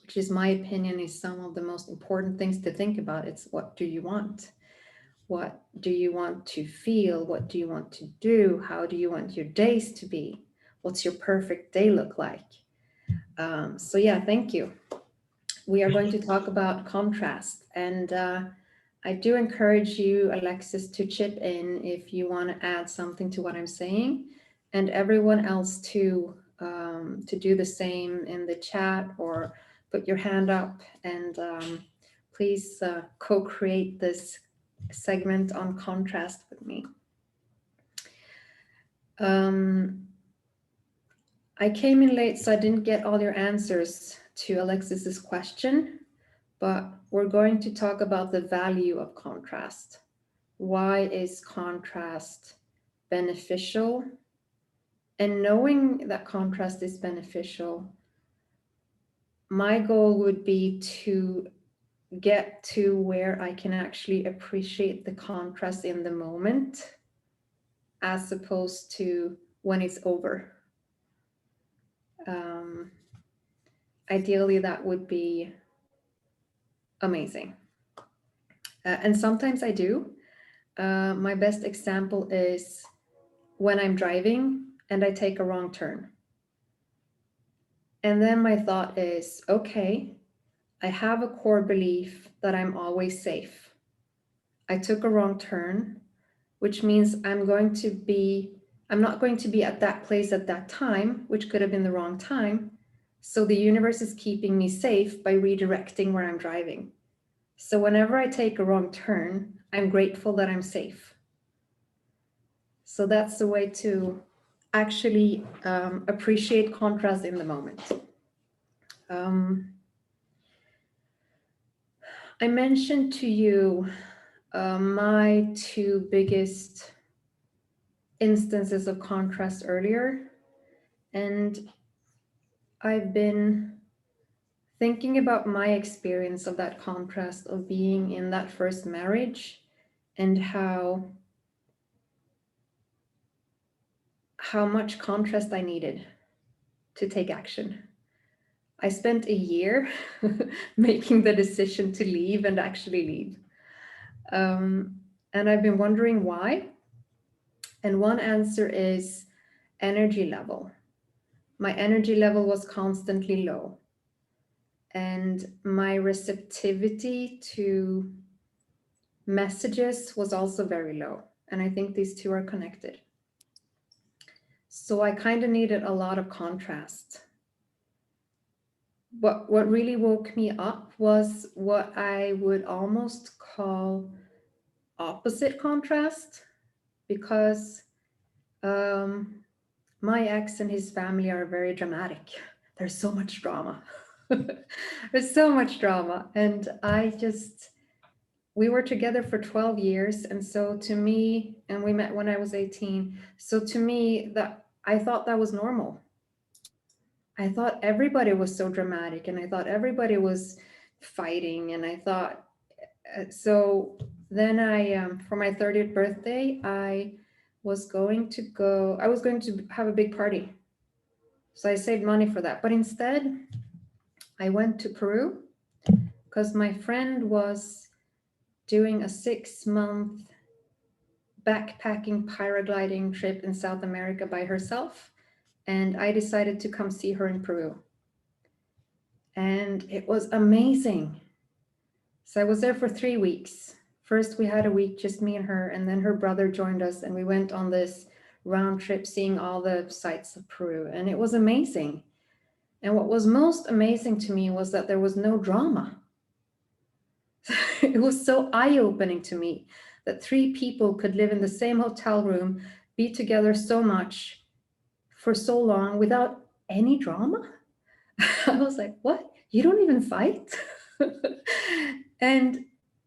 which is, my opinion, is some of the most important things to think about. It's what do you want? What do you want to feel? What do you want to do? How do you want your days to be? What's your perfect day look like? So yeah, thank you. We are going to talk about contrast, and I do encourage you, Alexis, to chip in if you want to add something to what I'm saying, and everyone else to do the same in the chat or put your hand up, and please co-create this segment on contrast with me. I came in late, so I didn't get all your answers to Alexis's question, but we're going to talk about the value of contrast. Why is contrast beneficial? And knowing that contrast is beneficial, my goal would be to get to where I can actually appreciate the contrast in the moment, as opposed to when it's over. Ideally, that would be amazing. And sometimes I do. My best example is when I'm driving and I take a wrong turn. And then my thought is, okay, I have a core belief that I'm always safe. I took a wrong turn, which means I'm not going to be at that place at that time, which could have been the wrong time. So the universe is keeping me safe by redirecting where I'm driving. So whenever I take a wrong turn, I'm grateful that I'm safe. So that's the way to actually appreciate contrast in the moment. I mentioned to you my two biggest instances of contrast earlier, and I've been thinking about my experience of that contrast of being in that first marriage and how much contrast I needed to take action. I spent a year making the decision to leave and actually leave. And I've been wondering why. And one answer is energy level. My energy level was constantly low. And my receptivity to messages was also very low. And I think these two are connected. So I kind of needed a lot of contrast. What really woke me up was what I would almost call opposite contrast, because my ex and his family are very dramatic. There's so much drama. There's so much drama. And we were together for 12 years. And so to me, and we met when I was 18. So to me, I thought that was normal. I thought everybody was so dramatic, and I thought everybody was fighting, and I thought, so then for my 30th birthday, I was going to have a big party. So I saved money for that. But instead, I went to Peru because my friend was doing a 6-month backpacking paragliding trip in South America by herself. And I decided to come see her in Peru. And it was amazing. So I was there for 3 weeks. First, we had a week, just me and her, and then her brother joined us, and we went on this round trip, seeing all the sights of Peru, and it was amazing. And what was most amazing to me was that there was no drama. It was so eye-opening to me that 3 people could live in the same hotel room, be together so much, for so long without any drama. I was like, what? You don't even fight? And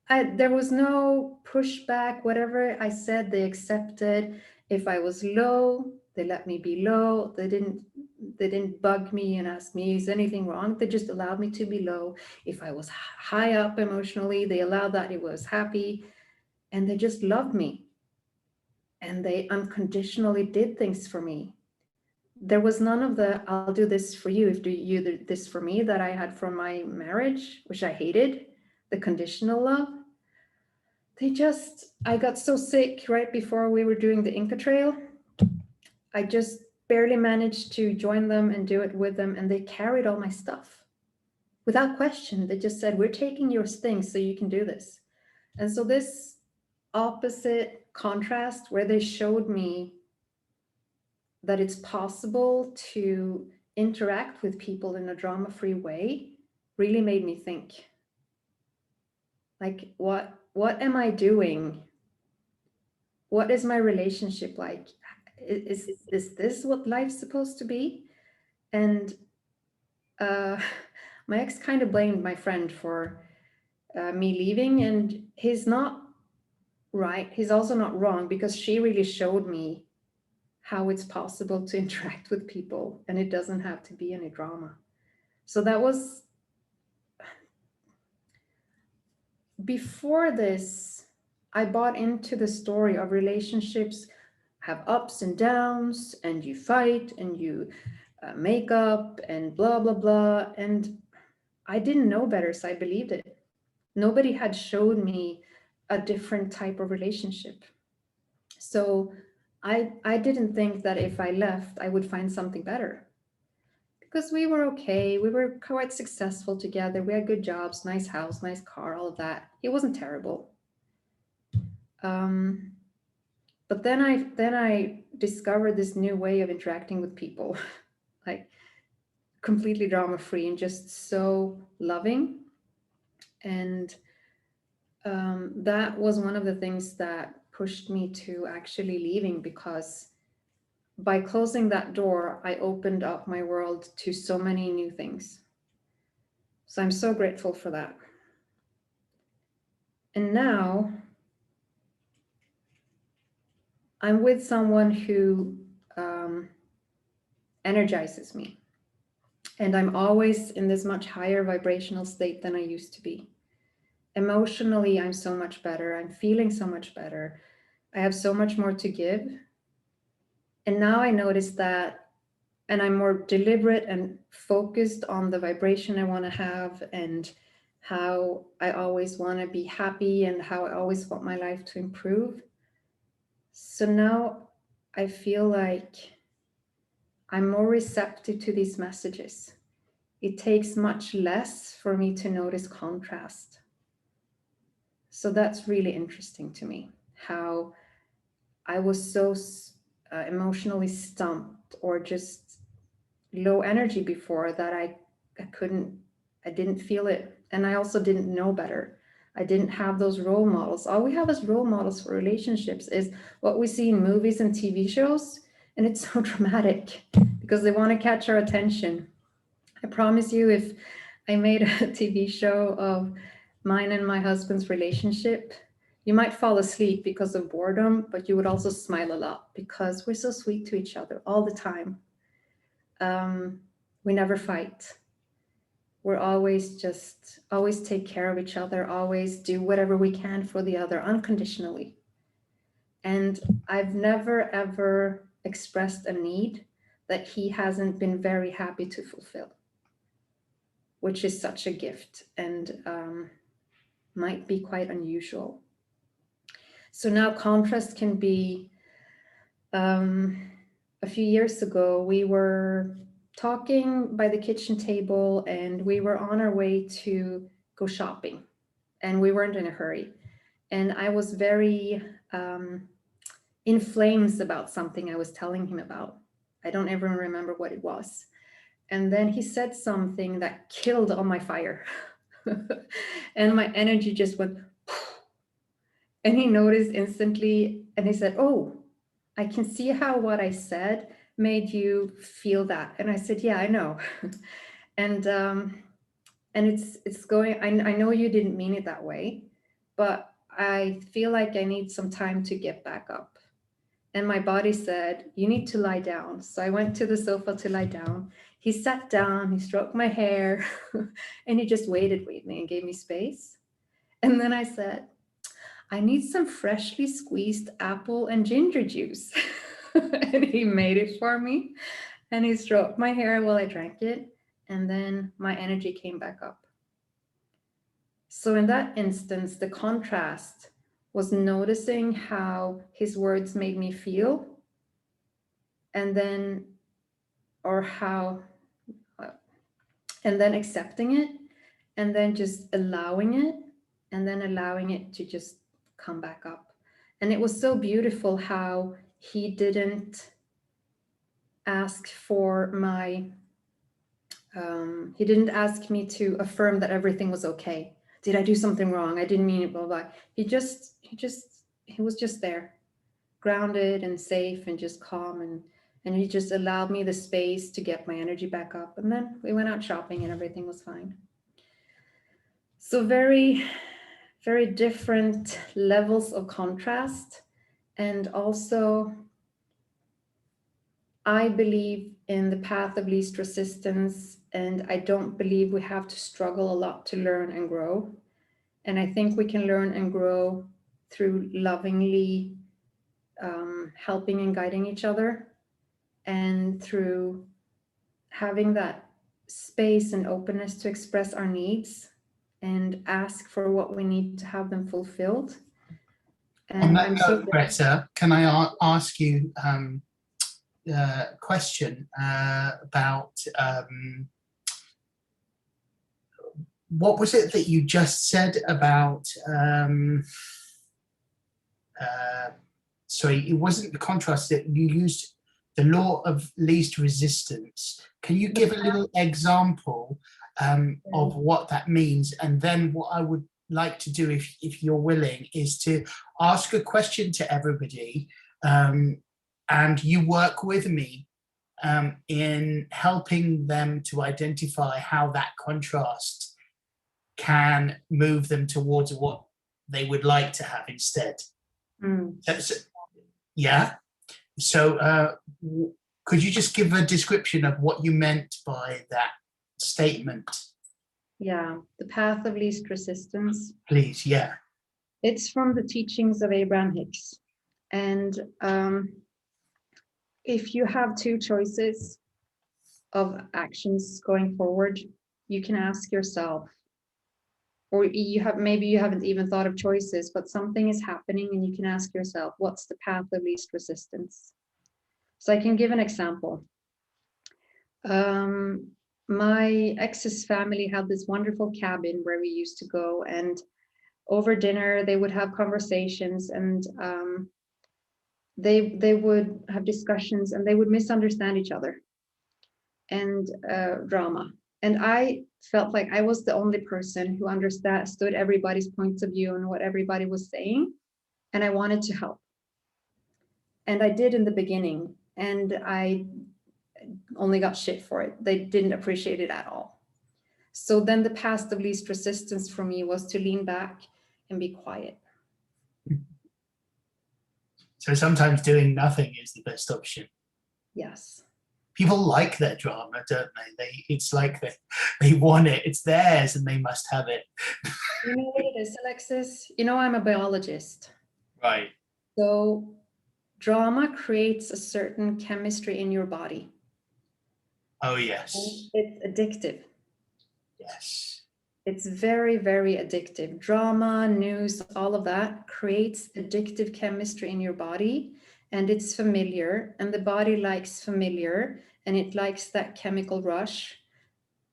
there was no pushback. Whatever I said, they accepted. If I was low, they let me be low. They didn't bug me and ask me, is anything wrong? They just allowed me to be low. If I was high up emotionally, they allowed that. It was happy. And they just loved me. And they unconditionally did things for me. There was none of the, I'll do this for you if you do this for me, that I had from my marriage, which I hated, the conditional love. I got so sick right before we were doing the Inca Trail. I just barely managed to join them and do it with them, and they carried all my stuff without question. They just said, we're taking your things so you can do this. And so this opposite contrast where they showed me that it's possible to interact with people in a drama-free way really made me think, like, what am I doing? What is my relationship like? Is this what life's supposed to be? And my ex kind of blamed my friend for me leaving, and he's not right. He's also not wrong, because she really showed me how it's possible to interact with people, and it doesn't have to be any drama. So that was, before this, I bought into the story of relationships have ups and downs, and you fight and you make up and blah, blah, blah. And I didn't know better, so I believed it. Nobody had showed me a different type of relationship. So I didn't think that if I left, I would find something better, because we were okay. We were quite successful together. We had good jobs, nice house, nice car, all of that. It wasn't terrible. But then I discovered this new way of interacting with people, like completely drama-free and just so loving. And that was one of the things that pushed me to actually leaving, because by closing that door, I opened up my world to so many new things. So I'm so grateful for that. And now I'm with someone who energizes me. And I'm always in this much higher vibrational state than I used to be. Emotionally, I'm so much better. I'm feeling so much better. I have so much more to give. And now I notice that, and I'm more deliberate and focused on the vibration I want to have, and how I always want to be happy, and how I always want my life to improve. So now I feel like I'm more receptive to these messages. It takes much less for me to notice contrast. So that's really interesting to me, how I was so emotionally stumped or just low energy before that I didn't feel it. And I also didn't know better. I didn't have those role models. All we have as role models for relationships is what we see in movies and TV shows. And it's so dramatic because they want to catch our attention. I promise you, if I made a TV show of mine and my husband's relationship, you might fall asleep because of boredom, but you would also smile a lot because we're so sweet to each other all the time. We never fight. We're always take care of each other, always do whatever we can for the other unconditionally. And I've never, ever expressed a need that he hasn't been very happy to fulfill, which is such a gift and might be quite unusual. So now contrast can be, a few years ago, we were talking by the kitchen table and we were on our way to go shopping and we weren't in a hurry. And I was very in flames about something I was telling him about. I don't even remember what it was. And then he said something that killed all my fire. And my energy just went, and he noticed instantly and he said, "Oh, I can see how what I said made you feel that." And I said, "Yeah, I know." And it's going, I know you didn't mean it that way, but I feel like I need some time to get back up. And my body said, "You need to lie down." So I went to the sofa to lie down. He sat down, he stroked my hair, and he just waited with me and gave me space. And then I said, "I need some freshly squeezed apple and ginger juice." And he made it for me. And he stroked my hair while I drank it. And then my energy came back up. So in that instance, the contrast was noticing how his words made me feel, and then, or how, and then accepting it, and then just allowing it, and then allowing it to just come back up. And it was so beautiful how he didn't ask for my, he didn't ask me to affirm that everything was okay. Did I do something wrong? I didn't mean it, blah, blah. He was just there, grounded and safe and just calm, and he just allowed me the space to get my energy back up. And then we went out shopping and everything was fine. So very, very different levels of contrast. And also, I believe in the path of least resistance, and I don't believe we have to struggle a lot to learn and grow. And I think we can learn and grow through lovingly helping and guiding each other, and through having that space and openness to express our needs and ask for what we need to have them fulfilled. And on that note, Greta, can I ask you a question about what was it that you just said about sorry, it wasn't the contrast, that you used the law of least resistance. Can you give a little example of what that means? And then what I would like to do, if you're willing, is to ask a question to everybody, and you work with me in helping them to identify how that contrast can move them towards what they would like to have instead. Yeah. So could you just give a description of what you meant by that statement? Yeah, the path of least resistance. Please, yeah. It's from the teachings of Abraham Hicks. And if you have two choices of actions going forward, you can ask yourself, or maybe you haven't even thought of choices, but something is happening and you can ask yourself, what's the path of least resistance? So I can give an example. My ex's family had this wonderful cabin where we used to go, and over dinner they would have conversations, and they would have discussions, and they would misunderstand each other, and drama. And I felt like I was the only person who understood everybody's points of view and what everybody was saying, and I wanted to help. And I did in the beginning, and I only got shit for it. They didn't appreciate it at all. So then the path of least resistance for me was to lean back and be quiet. So sometimes doing nothing is the best option. Yes. People like their drama, don't they? It's like they want it, it's theirs, and they must have it. You know what it is, Alexis? You know, I'm a biologist. Right. So drama creates a certain chemistry in your body. Oh, yes. It's addictive. Yes. It's very, very addictive. Drama, news, all of that creates addictive chemistry in your body, and it's familiar, and the body likes familiar, and it likes that chemical rush.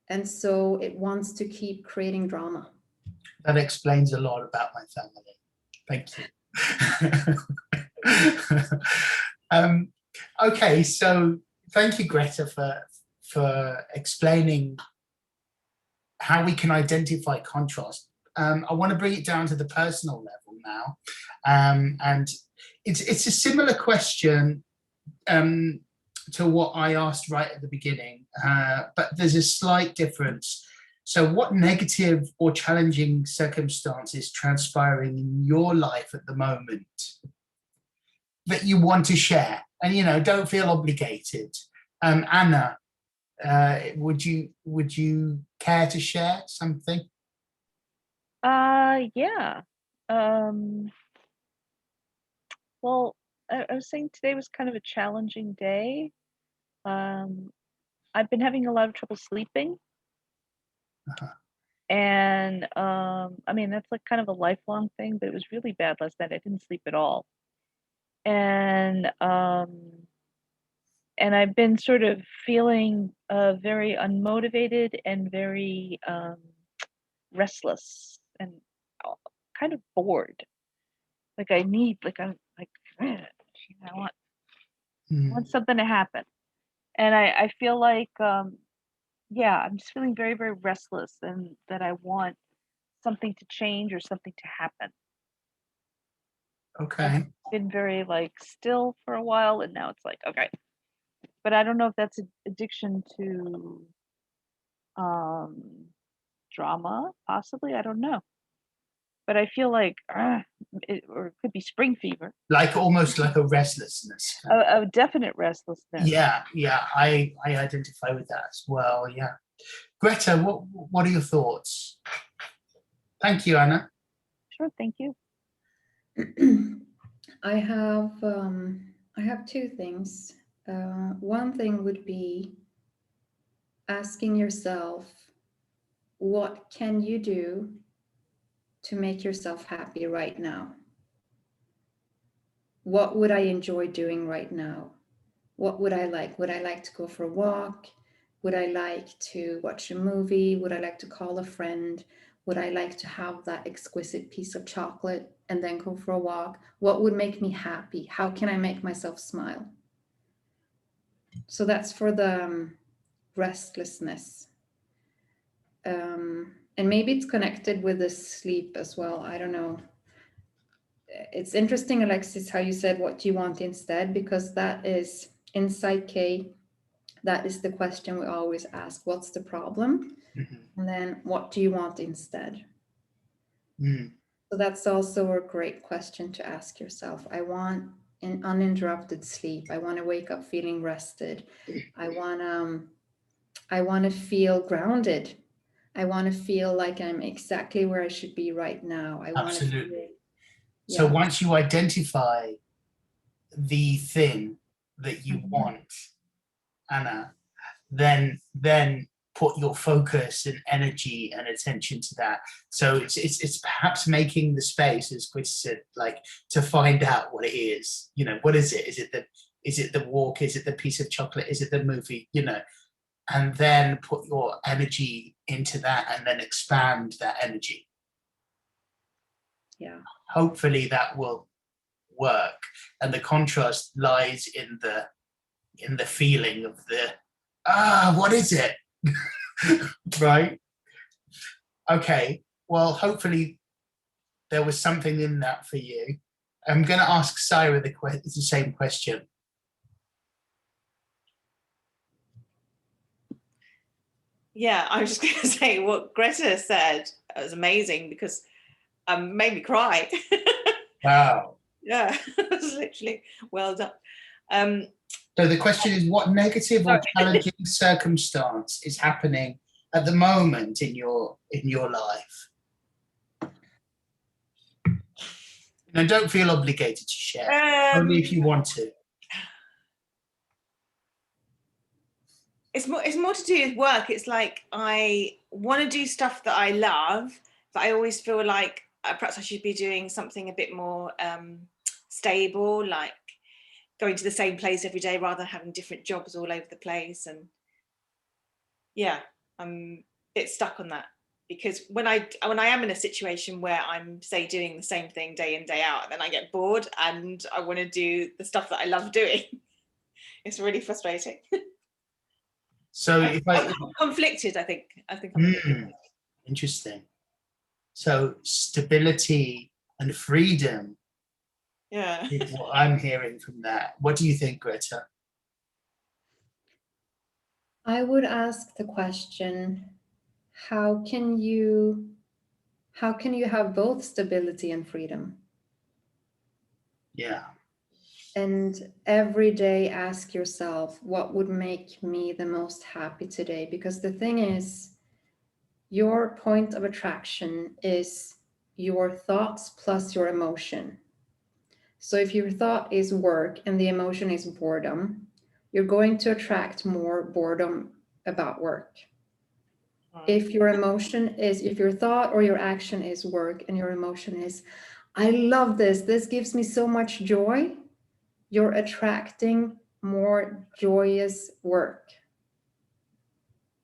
And so it wants to keep creating drama. That explains a lot about my family. Thank you. Okay, so thank you, Greta, for explaining how we can identify contrast. I want to bring it down to the personal level now. And it's a similar question to what I asked right at the beginning, but there's a slight difference. So what negative or challenging circumstance is transpiring in your life at the moment that you want to share? And, you know, don't feel obligated. Anna, would you care to share something? Yeah. Well, I was saying today was kind of a challenging day. I've been having a lot of trouble sleeping. And I mean, that's like kind of a lifelong thing, but it was really bad last night. I didn't sleep at all. And I've been sort of feeling very unmotivated and very restless and kind of bored. Like I need, like I'm like, I want something to happen. And I feel like, yeah, I'm just feeling very, very restless, and that I want something to change or something to happen. Okay. I've been very like still for a while, and now it's like, okay. But I don't know if that's an addiction to drama, possibly. I don't know. But I feel like, or it could be spring fever. Like almost like a restlessness. A definite restlessness. Yeah, I identify with that as well. Yeah, Greta, what are your thoughts? Thank you, Anna. Sure, thank you. I have two things. One thing would be asking yourself, what can you do to make yourself happy right now? What would I enjoy doing right now? What would I like? Would I like to go for a walk? Would I like to watch a movie? Would I like to call a friend? Would I like to have that exquisite piece of chocolate and then go for a walk? What would make me happy? How can I make myself smile? So that's for the restlessness. And maybe it's connected with the sleep as well. I don't know. It's interesting, Alexis, how you said, what do you want instead? Because that is inside K. That is the question we always ask. What's the problem? Mm-hmm. And then what do you want instead? Mm. So that's also a great question to ask yourself. I want an uninterrupted sleep. I want to wake up feeling rested. I want to feel grounded. I want to feel like I'm exactly where I should be right now. Absolutely. Yeah. So once you identify the thing that you want, Anna, then put your focus and energy and attention to that. So it's perhaps making the space, as Chris said, like to find out what it is. You know, what is it? Is it the walk? Is it the piece of chocolate? Is it the movie? You know, and then put your energy into that, and then expand that energy. Yeah. Hopefully that will work. And the contrast lies in the feeling of the what is it? Right? Okay, well, hopefully there was something in that for you. I'm going to ask Syra the same question. Yeah, I was just going to say what Greta said was amazing, because made me cry. Wow. Yeah, it was literally well done. So the question is, what negative or challenging circumstance is happening at the moment in your life? Now, don't feel obligated to share, only if you want to. It's more to do with work. It's like I want to do stuff that I love, but I always feel like perhaps I should be doing something a bit more stable, like going to the same place every day rather than having different jobs all over the place. And yeah, I'm a bit stuck on that, because when I am in a situation where I'm, say, doing the same thing day in, day out, then I get bored and I want to do the stuff that I love doing. It's really frustrating. So if I'm conflicted, I think I'm interesting. So stability and freedom. Yeah. Is what I'm hearing from that. What do you think, Greta? I would ask the question, how can you have both stability and freedom? Yeah. And every day ask yourself, what would make me the most happy today? Because the thing is, your point of attraction is your thoughts plus your emotion. So if your thought is work and the emotion is boredom, you're going to attract more boredom about work. If your emotion is, if your thought or your action is work and your emotion is, I love this, this gives me so much joy, you're attracting more joyous work.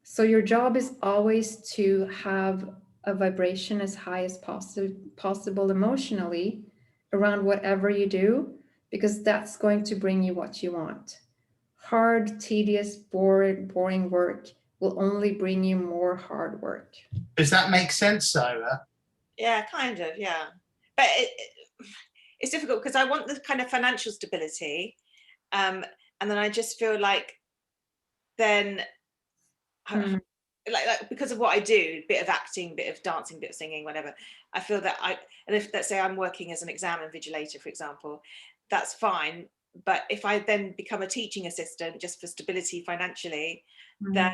So your job is always to have a vibration as high as possible emotionally around whatever you do, because that's going to bring you what you want. Hard, tedious, boring work will only bring you more hard work. Does that make sense, Sarah? Yeah, kind of, yeah. But it's difficult because I want the kind of financial stability. And then I just feel like then, like because of what I do, bit of acting, bit of dancing, bit of singing, whatever, I feel that and if let's say I'm working as an exam invigilator, for example, that's fine. But if I then become a teaching assistant just for stability financially, then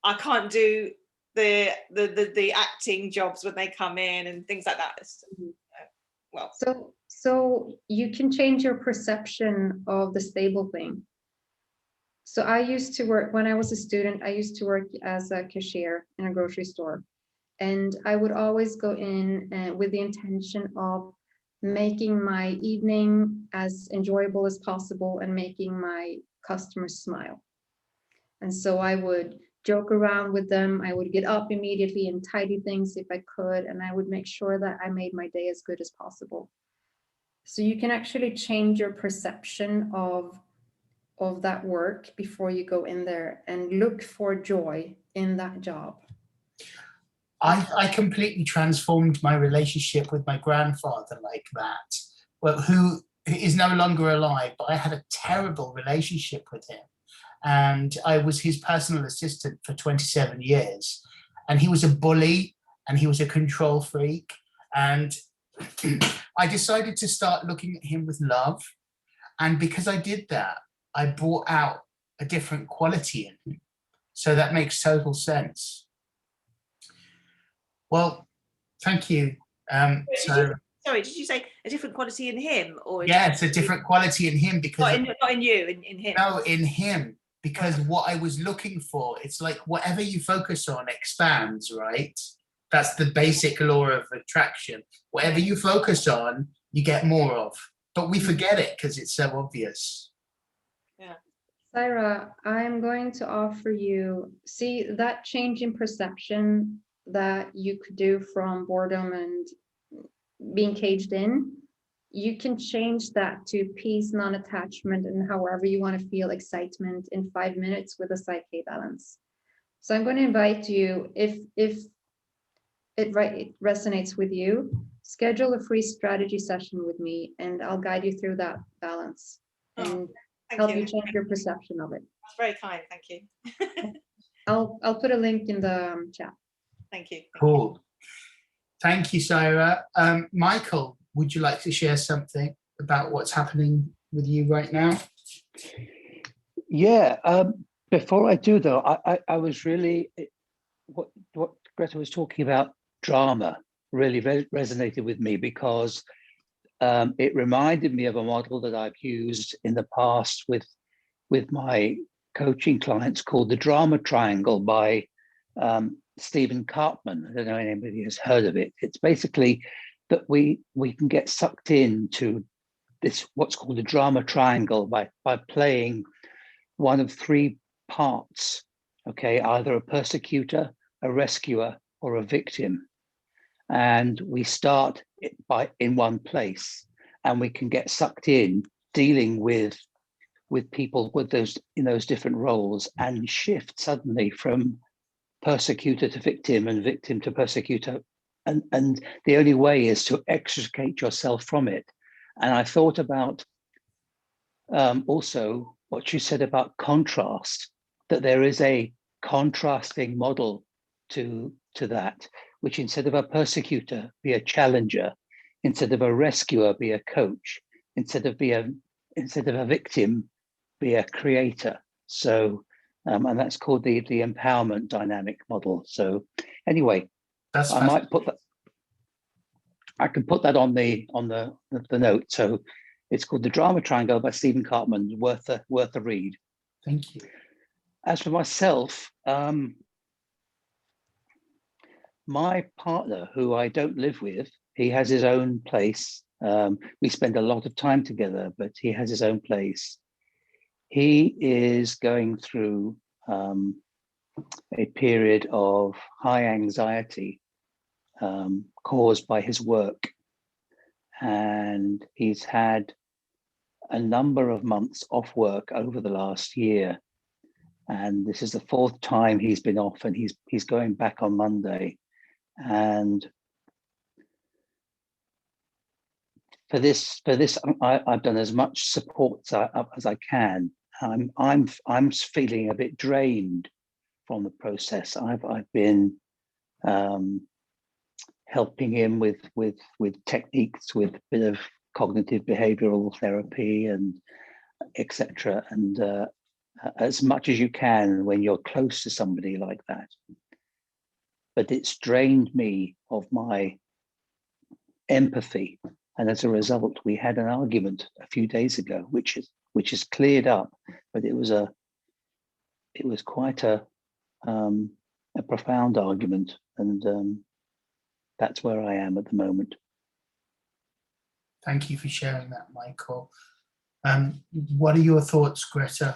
I can't do the acting jobs when they come in and things like that. Well, so you can change your perception of the stable thing. So I used to work, when I was a student, I used to work as a cashier in a grocery store. And I would always go in with the intention of making my evening as enjoyable as possible and making my customers smile. And so I would joke around with them. I would get up immediately and tidy things if I could, and I would make sure that I made my day as good as possible. So you can actually change your perception of that work before you go in there and look for joy in that job. I completely transformed my relationship with my grandfather like that, well, who is no longer alive, but I had a terrible relationship with him. And I was his personal assistant for 27 years. And he was a bully and he was a control freak. And I decided to start looking at him with love. And because I did that, I brought out a different quality in him. So that makes total sense. Well, thank you. Sorry, did you say a different quality in him? Or yeah, it's a different quality in him because not in you, in him. No, in him, because what I was looking for, it's like whatever you focus on expands, right? That's the basic law of attraction. Whatever you focus on, you get more of. But we forget it because it's so obvious. Yeah. Sarah, I'm going to offer you, see that change in perception that you could do from boredom and being caged in, you can change that to peace, non-attachment, and however you want to feel excitement in 5 minutes with a Psyche balance. So I'm going to invite you, if it resonates with you, schedule a free strategy session with me and I'll guide you through that balance and help you change your perception of it. That's very kind, thank you. I'll put a link in the chat. Thank you. Cool. Thank you, Sarah. Michael, would you like to share something about what's happening with you right now? Yeah, before I do though, I was really, what Greta was talking about, drama, really resonated with me because it reminded me of a model that I've used in the past with my coaching clients called the drama triangle by Stephen Karpman. I don't know if anybody has heard of it. It's basically that we can get sucked into this, what's called the drama triangle, by playing one of three parts, okay, either a persecutor, a rescuer, or a victim. And we start in one place and we can get sucked in dealing with people with those in those different roles and shift suddenly from persecutor to victim and victim to persecutor, and the only way is to extricate yourself from it. And I thought about also what you said about contrast, that there is a contrasting model to that, which instead of a persecutor be a challenger, instead of a rescuer be a coach, instead of a victim be a creator. So and that's called the empowerment dynamic model. So anyway, I might put that, I can put that on the note. So it's called the Drama Triangle by Stephen Karpman, worth a read. Thank you. As for myself, my partner, who I don't live with, he has his own place. We spend a lot of time together, but he has his own place. He is going through a period of high anxiety caused by his work. And he's had a number of months off work over the last year. And this is the 4th time he's been off, and he's going back on Monday. And for this, I've done as much support as I can. I'm feeling a bit drained from the process. I've been helping him with techniques, with a bit of cognitive behavioral therapy and etc. And as much as you can when you're close to somebody like that. But it's drained me of my empathy. And as a result, we had an argument a few days ago, which is cleared up, but it was quite a profound argument, and that's where I am at the moment. Thank you for sharing that, Michael. What are your thoughts, Greta?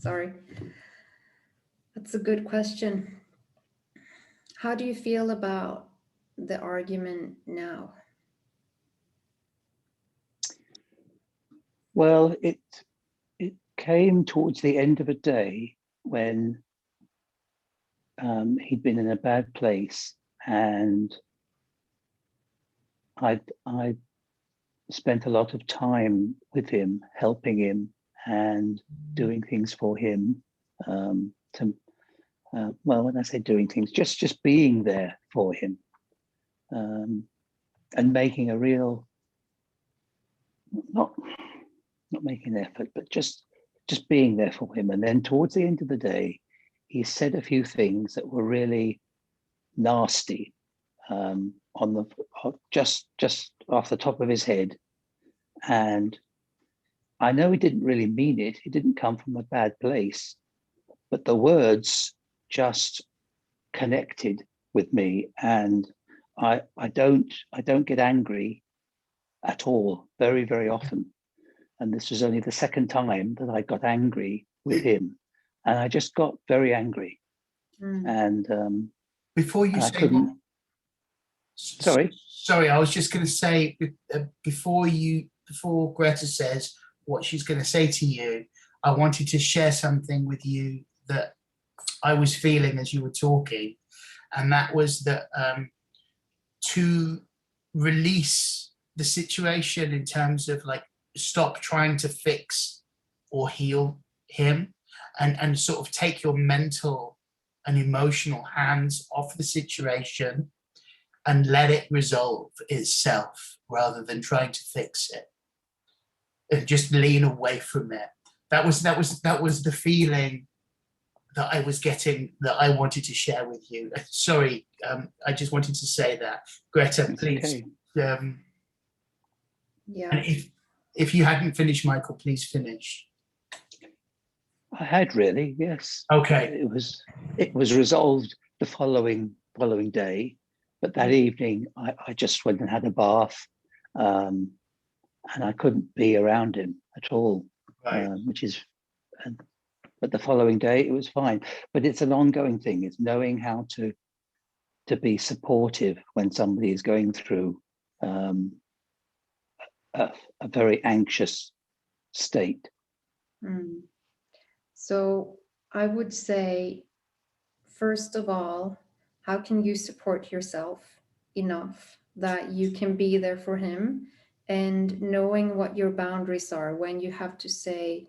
Sorry. That's a good question. How do you feel about the argument now? Well, it came towards the end of a day when he'd been in a bad place, and I spent a lot of time with him, helping him and doing things for him. Well, when I say doing things, just being there for him, and making a real, not making an effort, but just being there for him. And then towards the end of the day, he said a few things that were really nasty, just off the top of his head. And I know he didn't really mean it. He didn't come from a bad place, but the words just connected with me. And I don't get angry at all very, very often. And this was only the 2nd time that I got angry with him. And I just got very angry. And before you say couldn't. Sorry, I was just going to say, before Greta says what she's going to say to you, I wanted to share something with you that I was feeling as you were talking, and that was that to release the situation in terms of like stop trying to fix or heal him, and sort of take your mental and emotional hands off the situation and let it resolve itself rather than trying to fix it, and just lean away from it. That was the feeling that I was getting, that I wanted to share with you. Sorry, I just wanted to say that. Greta, please. Okay. Yeah. And if you hadn't finished, Michael, please finish. I had really, yes. Okay. It was resolved the following day, but that evening I just went and had a bath, and I couldn't be around him at all, Right. But the following day it was fine. But it's an ongoing thing. It's knowing how to be supportive when somebody is going through a very anxious state. So I would say, first of all, how can you support yourself enough that you can be there for him, and knowing what your boundaries are when you have to say,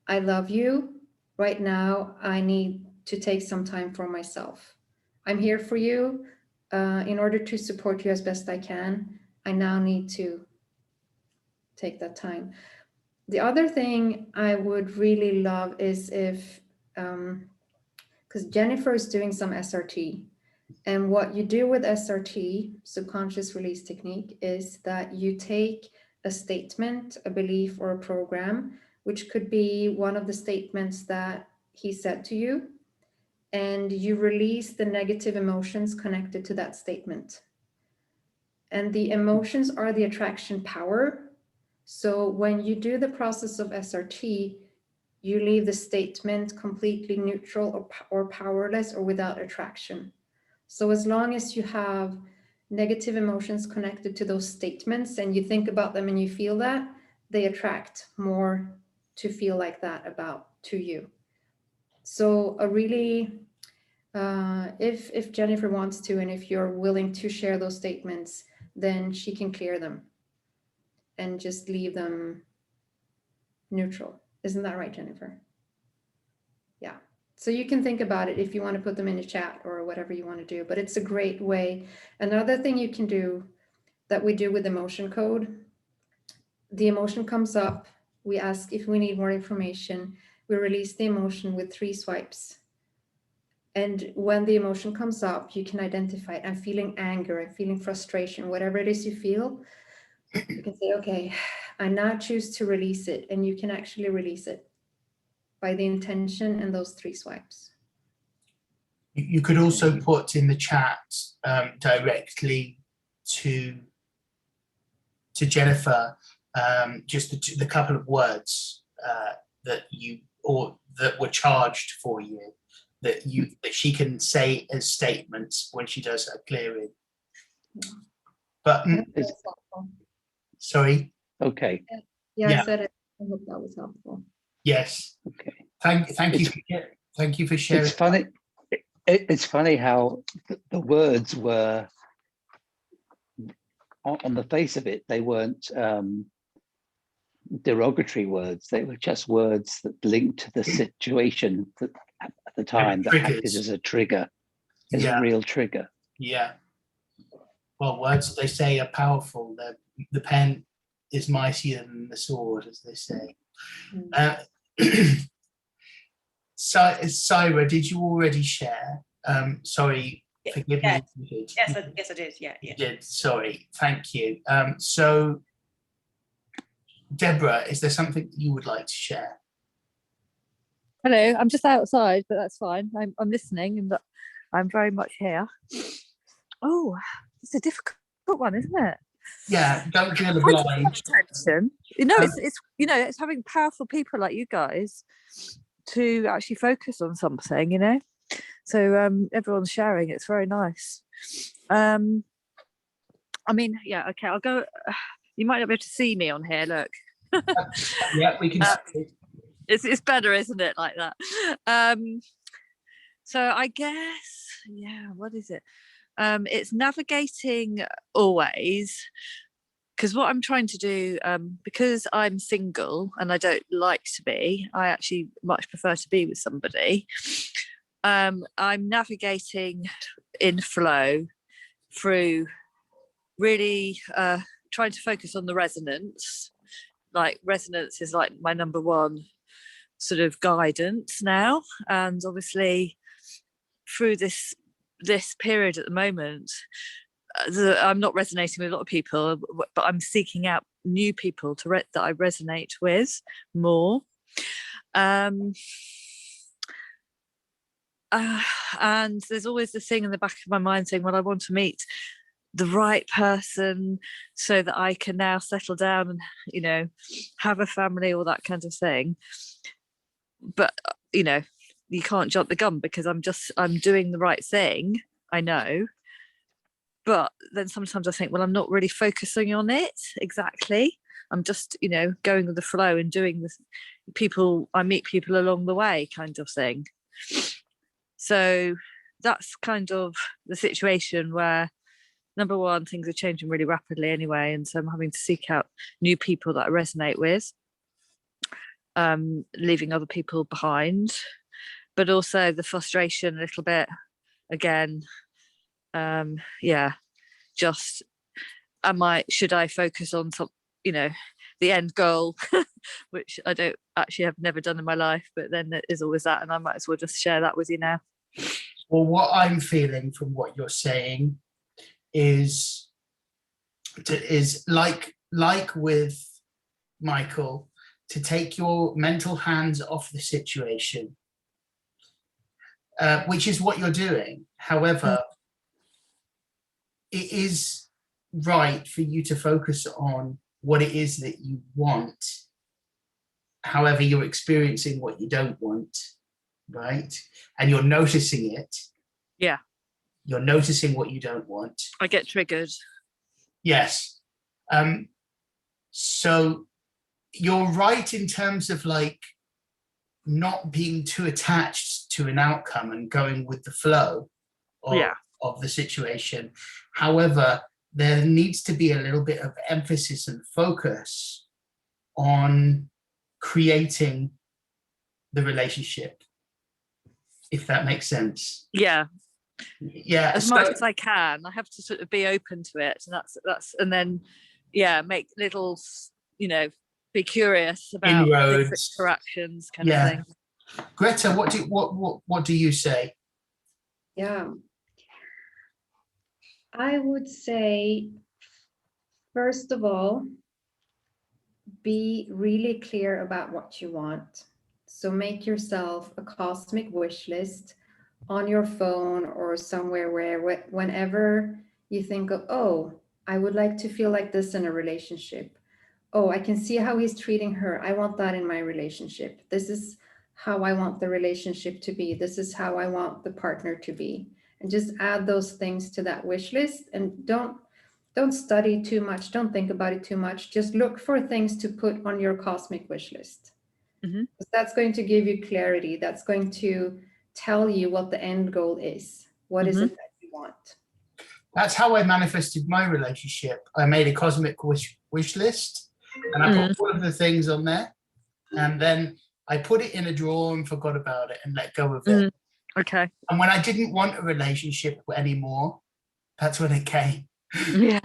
I love you. Right now, I need to take some time for myself. I'm here for you. In order to support you as best I can, I now need to take that time. The other thing I would really love is if, because Jennifer is doing some SRT, and what you do with SRT, subconscious release technique, is that you take a statement, a belief, or a program, which could be one of the statements that he said to you, and you release the negative emotions connected to that statement. And the emotions are the attraction power. So when you do the process of SRT, you leave the statement completely neutral or powerless or without attraction. So as long as you have negative emotions connected to those statements and you think about them and you feel that, they attract more to feel like that about to you. So a really, if Jennifer wants to, and if you're willing to share those statements, then she can clear them and just leave them neutral. Isn't that right, Jennifer? Yeah. So you can think about it if you want to put them in a chat or whatever you want to do, but it's a great way. Another thing you can do that we do with emotion code, the emotion comes up, we ask if we need more information, we release the emotion with 3 swipes. And when the emotion comes up, you can identify, I'm feeling anger, I'm feeling frustration, whatever it is you feel, you can say, okay, I now choose to release it, and you can actually release it by the intention and those 3 swipes. You could also put in the chat directly to Jennifer just the couple of words that were charged for you, that she can say as statements when she does her clearing. But sorry. Okay. Yeah, I said it. I hope that was helpful. Yes. Okay. Thank you. Thank you for sharing. It's funny. It's funny how the words were on the face of it. They weren't derogatory words. They were just words that linked to the situation at the time that acted as a trigger, as a real trigger. Yeah. Well, words, they say, are powerful. The pen is mightier than the sword, as they say. Syra, did you already share? Sorry, forgive me. Yes, I did. Yeah. You did. Sorry, thank you. So, Deborah, is there something you would like to share? Hello, I'm just outside, but that's fine. I'm listening, and I'm very much here. Oh, it's a difficult one, isn't it? Yeah, don't feel obliged. Attention. It's having powerful people like you guys to actually focus on something, So everyone's sharing. It's very nice. I mean, yeah, okay, I'll go. You might not be able to see me on here. Look. Yeah, we can see. It's better, isn't it, like that? So I guess, yeah, what is it? It's navigating always, because what I'm trying to do, because I'm single and I don't like to be, I actually much prefer to be with somebody. I'm navigating in flow through really trying to focus on the resonance. Like resonance is like my number one sort of guidance now, and obviously through this period at the moment, I'm not resonating with a lot of people, but I'm seeking out new people that I resonate with more. And there's always this thing in the back of my mind saying, well, I want to meet the right person so that I can now settle down and, have a family, all that kind of thing. But, you can't jump the gun because I'm doing the right thing, I know. But then sometimes I think, well, I'm not really focusing on it exactly. I'm just, going with the flow and doing this. I meet people along the way kind of thing. So that's kind of the situation where, number one, things are changing really rapidly anyway. And so I'm having to seek out new people that I resonate with, leaving other people behind, but also the frustration a little bit again. Just should I focus on some, the end goal, which I've never done in my life, but then there is always that, and I might as well just share that with you now. Well, what I'm feeling from what you're saying is like like with Michael, to take your mental hands off the situation, which is what you're doing. However, it is right for you to focus on what it is that you want. However, you're experiencing what you don't want, right? And you're noticing it. Yeah. You're noticing what you don't want. I get triggered. Yes. So you're right in terms of like not being too attached to an outcome and going with the flow of the situation. However, there needs to be a little bit of emphasis and focus on creating the relationship, if that makes sense. Yeah. Yeah. As much as I can, I have to sort of be open to it, and that's and then make little, be curious about different interactions, kind of thing. Greta, what do you say? Yeah, I would say, first of all, be really clear about what you want. So make yourself a cosmic wish list on your phone or somewhere where whenever you think of, oh, I would like to feel like this in a relationship. Oh, I can see how he's treating her. I want that in my relationship. This is how I want the relationship to be. This is how I want the partner to be. And just add those things to that wish list, and don't study too much. Don't think about it too much. Just look for things to put on your cosmic wish list. Because that's going to give you clarity. That's going to tell you what the end goal is. What is it that you want? That's how I manifested my relationship. I made a cosmic wish list, and I put all of the things on there, and then I put it in a drawer and forgot about it and let go of it. Okay. And when I didn't want a relationship anymore, that's when it came. Yeah.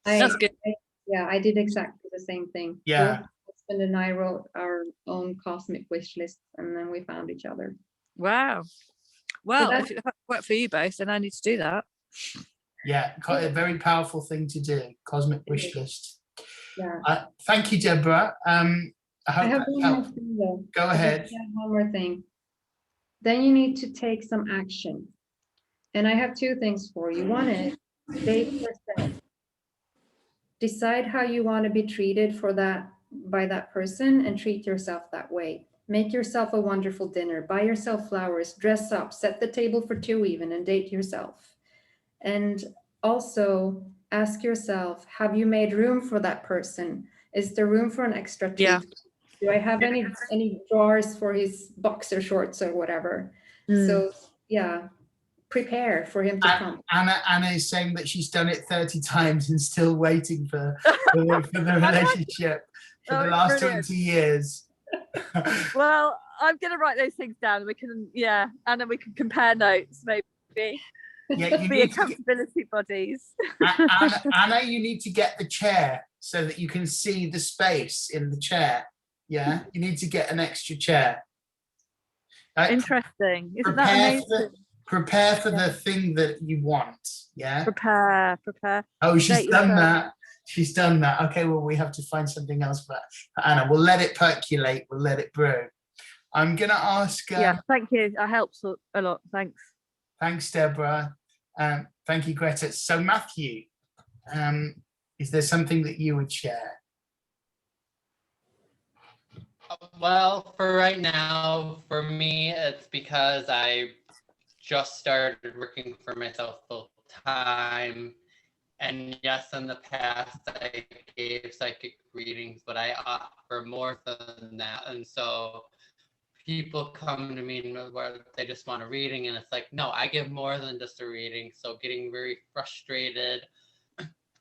That's good. I did exactly the same thing. Yeah. Both my husband and I wrote our own cosmic wish list, and then we found each other. Wow. Well, if it worked for you both, then I need to do that. Yeah, a very powerful thing to do, cosmic wish list. Yeah. Thank you, Deborah. I have one more thing though. Go ahead. One more thing. Then you need to take some action. And I have two things for you. One is date yourself. Decide how you want to be treated by that person, and treat yourself that way. Make yourself a wonderful dinner, buy yourself flowers, dress up, set the table for two even, and date yourself. And also ask yourself, have you made room for that person? Is there room for an extra tooth? Yeah. Do I have any drawers for his boxer shorts or whatever? So prepare for him to come. Anna is saying that she's done it 30 times and still waiting for the relationship for the last 20 years. Well, I'm going to write those things down, and we can, and we can compare notes maybe. Yeah, be accountability bodies. Anna, you need to get the chair so that you can see the space in the chair. Yeah, you need to get an extra chair. Interesting. Isn't that amazing? Prepare for the thing that you want. Yeah. Prepare. Oh, she's done that. She's done that. Okay, well, we have to find something else for Anna. We'll let it percolate. We'll let it brew. I'm gonna ask. Thank you. That helps a lot. Thanks. Thanks, Deborah. Thank you, Greta. So, Matthew, is there something that you would share? Well, for right now, for me, it's because I just started working for myself full time. And yes, in the past, I gave psychic readings, but I offer more than that. And so people come to me where they just want a reading, and it's like, no, I give more than just a reading. So getting very frustrated.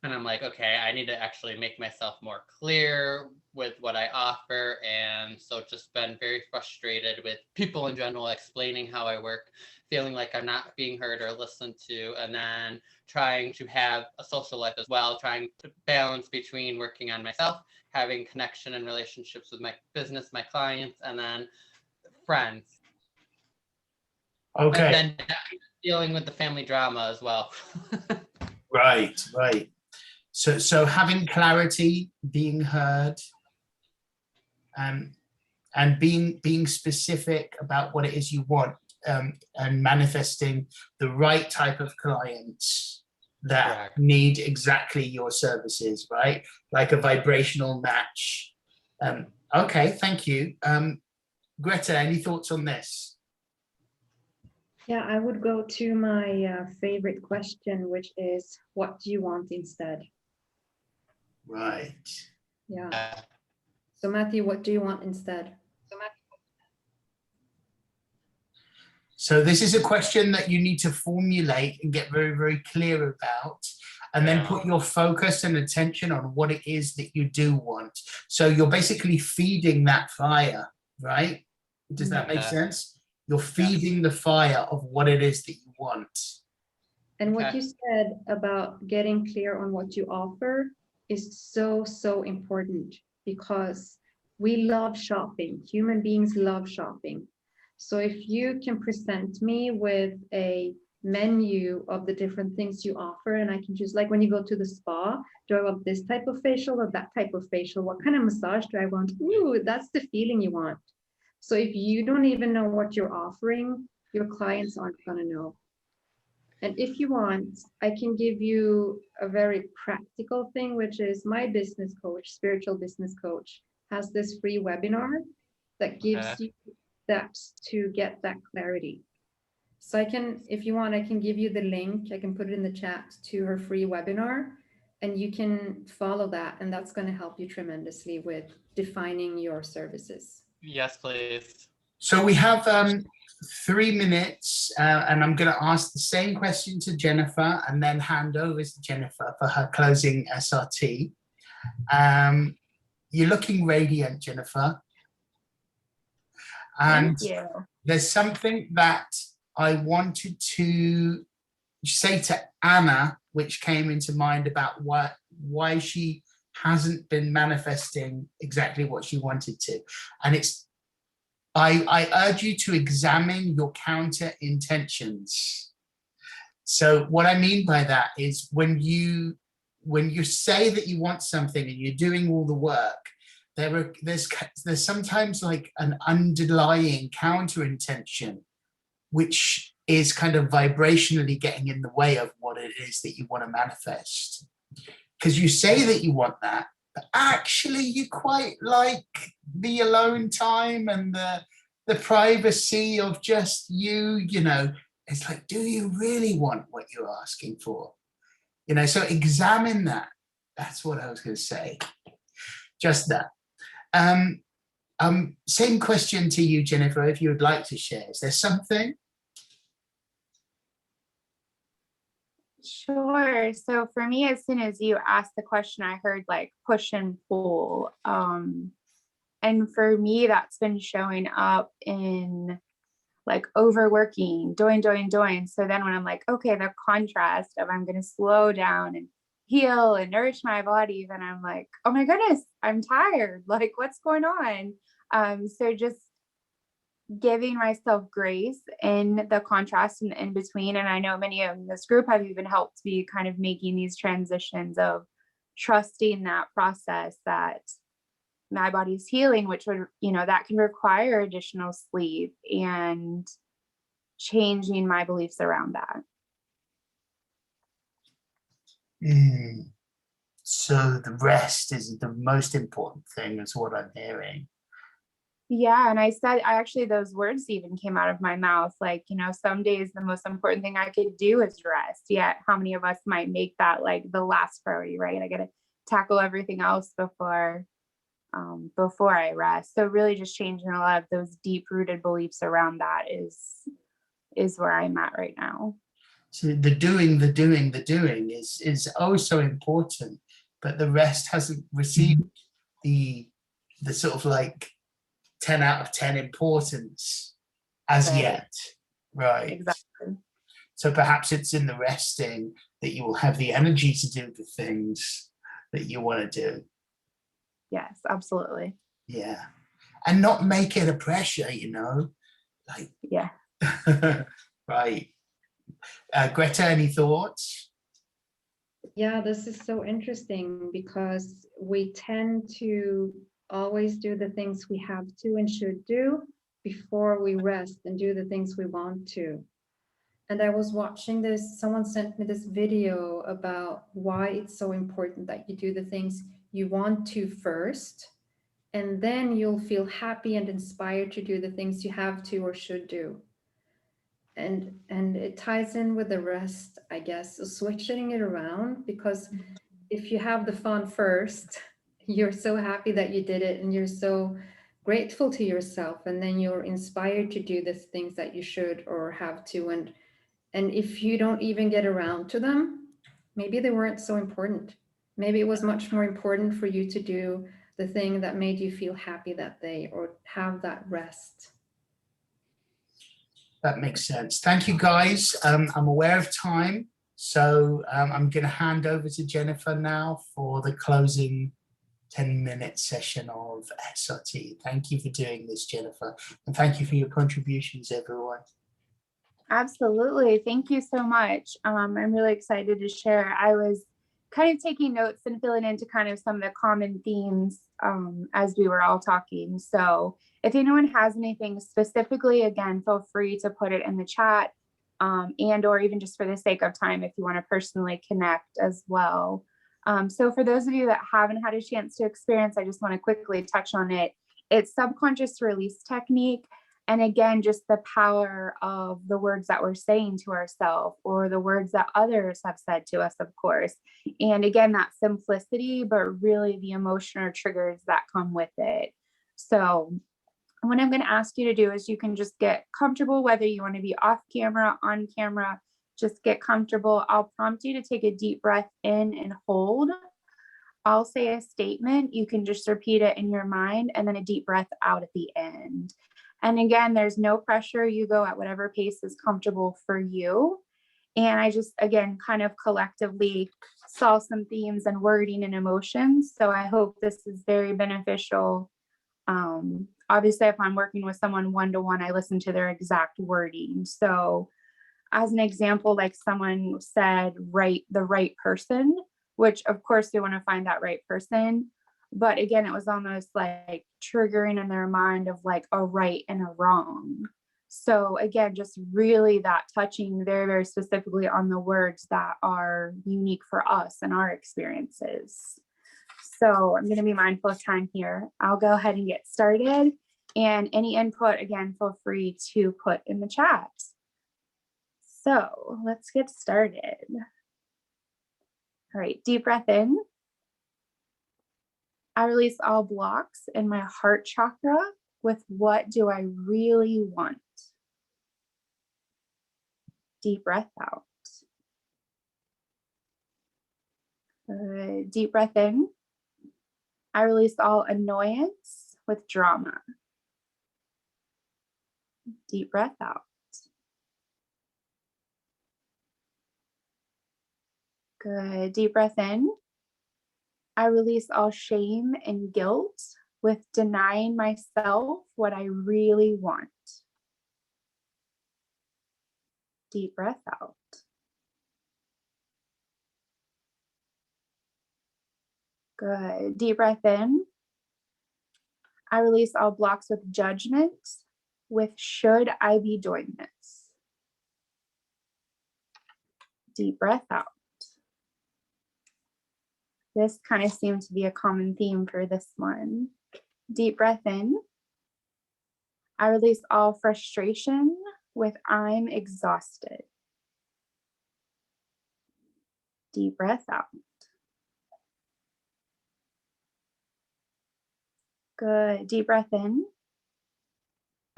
And I'm like, okay, I need to actually make myself more clear with what I offer. And so just been very frustrated with people in general explaining how I work, feeling like I'm not being heard or listened to, and then trying to have a social life as well, trying to balance between working on myself, having connection and relationships with my business, my clients, and then friends. Okay. And then dealing with the family drama as well. Right. So having clarity, being heard, and being specific about what it is you want, and manifesting the right type of clients that Correct. need exactly your services, right? Like a vibrational match. Okay, thank you. Greta, any thoughts on this? Yeah, I would go to my favorite question, which is, what do you want instead? Right. Yeah. So Matthew, what do you want instead? So this is a question that you need to formulate and get very, very clear about, and then put your focus and attention on what it is that you do want. So you're basically feeding that fire, right? Does that make sense? You're feeding the fire of what it is that you want. And what you said about getting clear on what you offer is so, so important, because we love shopping. Human beings love shopping. So if you can present me with a menu of the different things you offer, and I can choose, like when you go to the spa, do I want this type of facial or that type of facial? What kind of massage do I want? Ooh, that's the feeling you want. So if you don't even know what you're offering, your clients aren't going to know. And if you want, I can give you a very practical thing, which is my business coach, spiritual business coach, has this free webinar that gives you steps to get that clarity. So I can, if you want, I can give you the link. I can put it in the chat to her free webinar, and you can follow that. And that's going to help you tremendously with defining your services. Yes, please. So we have 3 minutes, and I'm going to ask the same question to Jennifer and then hand over to Jennifer for her closing SRT. You're looking radiant, Jennifer. And Thank you. there's something that I wanted to say to Anna, which came into mind about why she hasn't been manifesting exactly what she wanted to. And it's, I urge you to examine your counter intentions. So what I mean by that is when you say that you want something and you're doing all the work, there's sometimes like an underlying counter intention, which is kind of vibrationally getting in the way of what it is that you want to manifest. Because you say that you want that, but actually you quite like the alone time and the privacy of just you know. It's like, do you really want what you're asking for? You know, so examine that. That's what I was going to say. Just that. Same question to you, Jennifer, if you would like to share. Is there something? Sure. So for me, as soon as you asked the question, I heard like push and pull. And for me, that's been showing up in like overworking, doing. So then when I'm like, okay, the contrast of I'm going to slow down and heal and nourish my body, then I'm like, oh my goodness, I'm tired. Like, what's going on? So just giving myself grace in the contrast and in between. And I know many of this group have even helped me kind of making these transitions of trusting that process, that my body's healing, which would, you know, that can require additional sleep, and changing my beliefs around that. So the rest is the most important thing, is what I'm hearing. Yeah. And I actually, those words even came out of my mouth. Like, you know, some days the most important thing I could do is rest. Yet how many of us might make that like the last priority, right? I got to tackle everything else before I rest. So really just changing a lot of those deep rooted beliefs around that is where I'm at right now. So the doing is oh so important, but the rest hasn't received the sort of like 10 out of 10 importance as yet, right? Exactly. So perhaps it's in the resting that you will have the energy to do the things that you want to do. Yes, absolutely. Yeah. And not make it a pressure, you know, like, yeah. Right. Greta, any thoughts? Yeah, this is so interesting because we tend to always do the things we have to and should do before we rest and do the things we want to. And I was watching this, someone sent me this video about why it's so important that you do the things you want to first, and then you'll feel happy and inspired to do the things you have to or should do. And it ties in with the rest, I guess, so switching it around, because if you have the fun first, you're so happy that you did it and you're so grateful to yourself, and then you're inspired to do the things that you should or have to. And if you don't even get around to them, maybe they weren't so important. Maybe it was much more important for you to do the thing that made you feel happy that day or have that rest. That makes sense. Thank you, guys. I'm aware of time, so I'm going to hand over to Jennifer now for the closing 10-minute session of SRT. Thank you for doing this, Jennifer, and thank you for your contributions, everyone. Absolutely. Thank you so much. I'm really excited to share. I was kind of taking notes and filling into kind of some of the common themes as we were all talking. So if anyone has anything specifically, again, feel free to put it in the chat and or even just for the sake of time, if you want to personally connect as well. So for those of you that haven't had a chance to experience, I just want to quickly touch on it. It's subconscious release technique. And again, just the power of the words that we're saying to ourselves or the words that others have said to us, of course. And again, that simplicity, but really the emotional triggers that come with it. So what I'm going to ask you to do is you can just get comfortable, whether you want to be off camera, on camera, just get comfortable. I'll prompt you to take a deep breath in and hold. I'll say a statement. You can just repeat it in your mind and then a deep breath out at the end. And again, there's no pressure. You go at whatever pace is comfortable for you. And I just, again, kind of collectively saw some themes and wording and emotions. So I hope this is very beneficial. Obviously, if I'm working with someone one-to-one, I listen to their exact wording. So as an example, like someone said, the right person, which of course we want to find that right person. But again, it was almost like triggering in their mind of like a right and a wrong. So again, just really that touching very, very specifically on the words that are unique for us and our experiences. So I'm going to be mindful of time here. I'll go ahead and get started. And any input, again, feel free to put in the chat. So let's get started. All right, deep breath in. I release all blocks in my heart chakra with what do I really want? Deep breath out. Deep breath in. I release all annoyance with drama. Deep breath out. Good. Deep breath in. I release all shame and guilt with denying myself what I really want. Deep breath out. Good. Deep breath in. I release all blocks with judgment with should I be doing this? Deep breath out. This kind of seemed to be a common theme for this one. Deep breath in. I release all frustration with I'm exhausted. Deep breath out. Good. Deep breath in.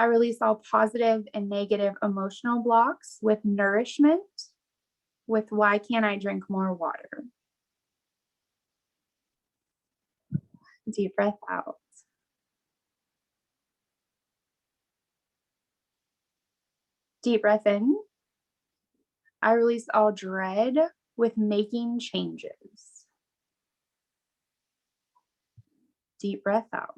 I release all positive and negative emotional blocks with nourishment with why can't I drink more water? Deep breath out. Deep breath in. I release all dread with making changes. Deep breath out.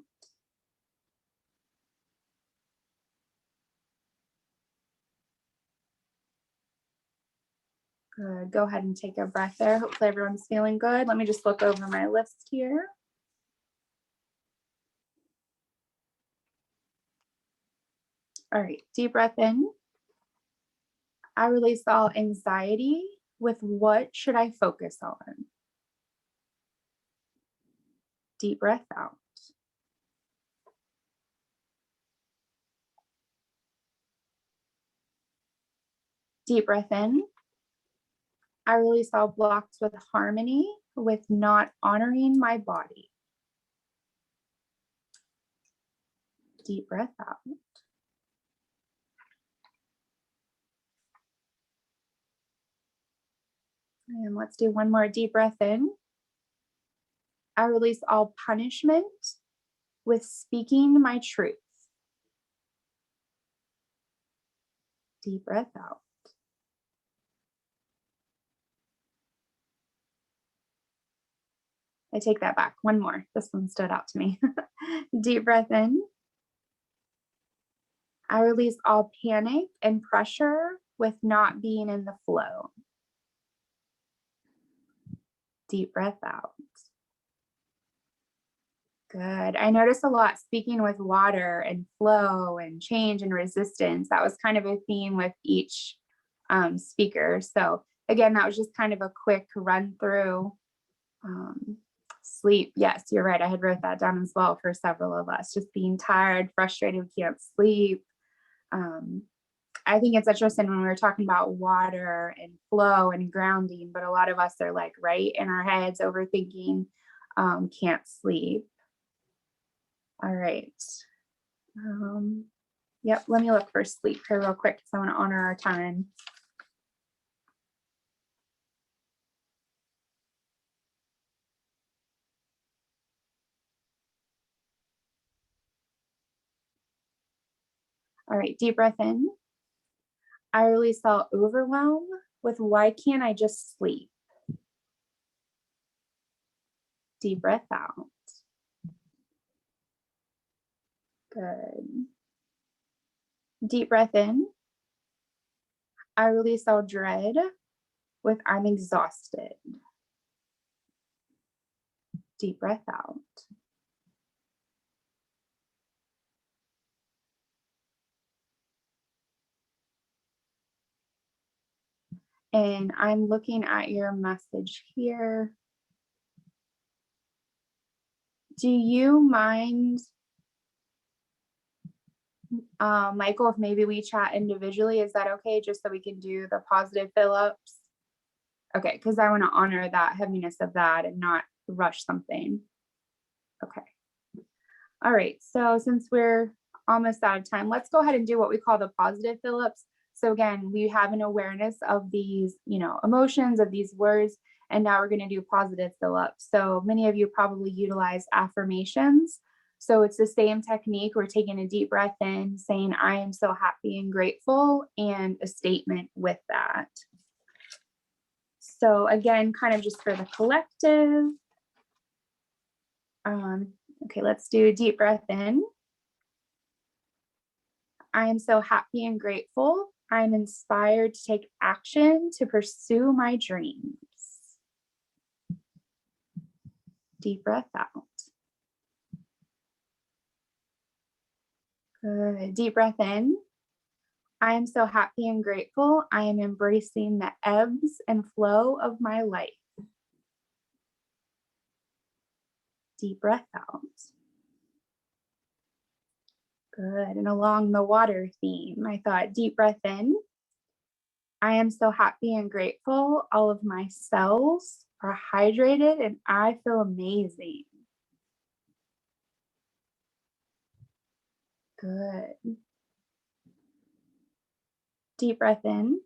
Good. Go ahead and take a breath there. Hopefully everyone's feeling good. Let me just look over my list here. All right, deep breath in. I release all anxiety with what should I focus on? Deep breath out. Deep breath in. I release all blocks with harmony with not honoring my body. Deep breath out. And let's do one more deep breath in. I release all punishment with speaking my truth. Deep breath out. I take that back. One more. This one stood out to me. Deep breath in. I release all panic and pressure with not being in the flow. Deep breath out. Good. I notice a lot speaking with water and flow and change and resistance. That was kind of a theme with each speaker. So again, that was just kind of a quick run through. Sleep. Yes, you're right. I had wrote that down as well for several of us, just being tired, frustrated, can't sleep. I think it's interesting when we were talking about water and flow and grounding, but a lot of us are like right in our heads, overthinking, can't sleep. All right. Yep, let me look for sleep here real quick because I want to honor our time. All right, deep breath in. I release all overwhelm with why can't I just sleep? Deep breath out. Good. Deep breath in. I release all dread with I'm exhausted. Deep breath out. And I'm looking at your message here. Do you mind, Michael, if maybe we chat individually, is that okay? Just so we can do the positive fill-ups? Okay, because I want to honor that heaviness of that and not rush something. Okay. All right, so since we're almost out of time, let's go ahead and do what we call the positive fill-ups. So again, we have an awareness of these, emotions, of these words, and now we're going to do positive fill-ups. So many of you probably utilize affirmations. So it's the same technique. We're taking a deep breath in, saying, I am so happy and grateful, and a statement with that. So again, kind of just for the collective. Okay, let's do a deep breath in. I am so happy and grateful. I'm inspired to take action to pursue my dreams. Deep breath out. Good. Deep breath in. I am so happy and grateful. I am embracing the ebbs and flow of my life. Deep breath out. Good. And along the water theme, I thought deep breath in. I am so happy and grateful. All of my cells are hydrated and I feel amazing. Good. Deep breath in.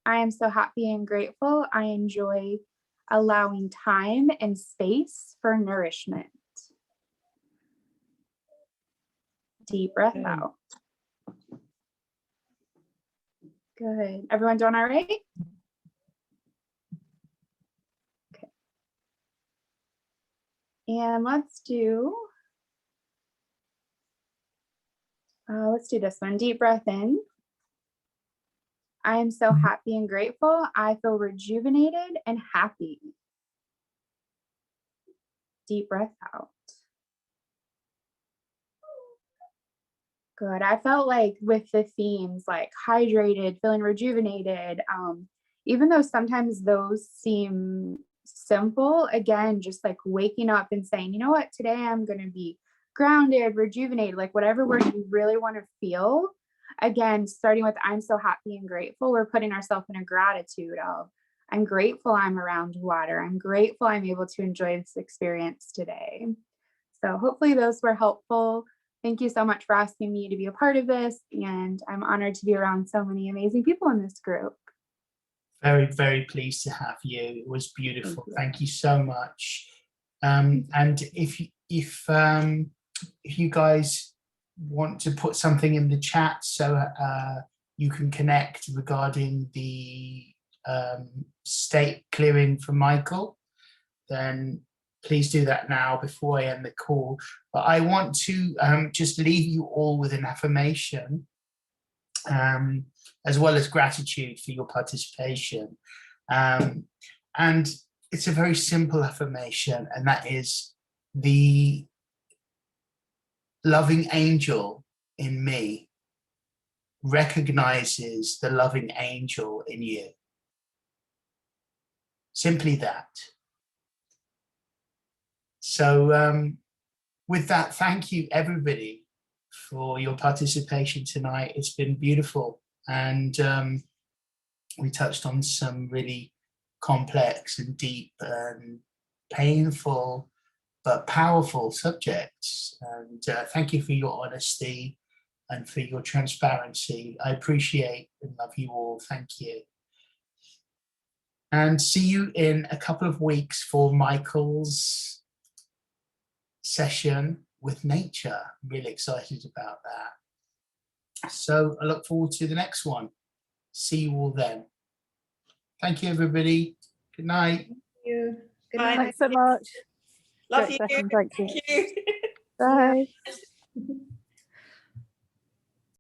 I am so happy and grateful. I enjoy allowing time and space for nourishment. Deep breath out. Good. Everyone doing all right? Okay. And let's do this one. Deep breath in. I am so happy and grateful. I feel rejuvenated and happy. Deep breath out. Good. I felt like with the themes, like hydrated, feeling rejuvenated, even though sometimes those seem simple, again, just like waking up and saying, you know what, today I'm going to be grounded, rejuvenated, like whatever word you really want to feel. Again, starting with I'm so happy and grateful, we're putting ourselves in a gratitude of I'm grateful I'm around water. I'm grateful I'm able to enjoy this experience today. So hopefully those were helpful. Thank you so much for asking me to be a part of this. And I'm honored to be around so many amazing people in this group. Very, very pleased to have you. It was beautiful. Thank you so much. And if you guys want to put something in the chat so you can connect regarding the state clearing for Michael, then please do that now before I end the call. But I want to just leave you all with an affirmation, as well as gratitude for your participation. And it's a very simple affirmation, and that is the loving angel in me recognizes the loving angel in you. Simply that. So with that, thank you everybody for your participation tonight. It's been beautiful, and we touched on some really complex and deep and painful but powerful subjects. And thank you for your honesty and for your transparency. I appreciate and love you all. Thank you. And see you in a couple of weeks for Michael's session with nature. I'm really excited about that. So I look forward to the next one. See you all then. Thank you, everybody. Good night. Thank you. Good Bye. night. Thanks so much. Love Great you. session, thank you. Thank you. Bye. Yeah.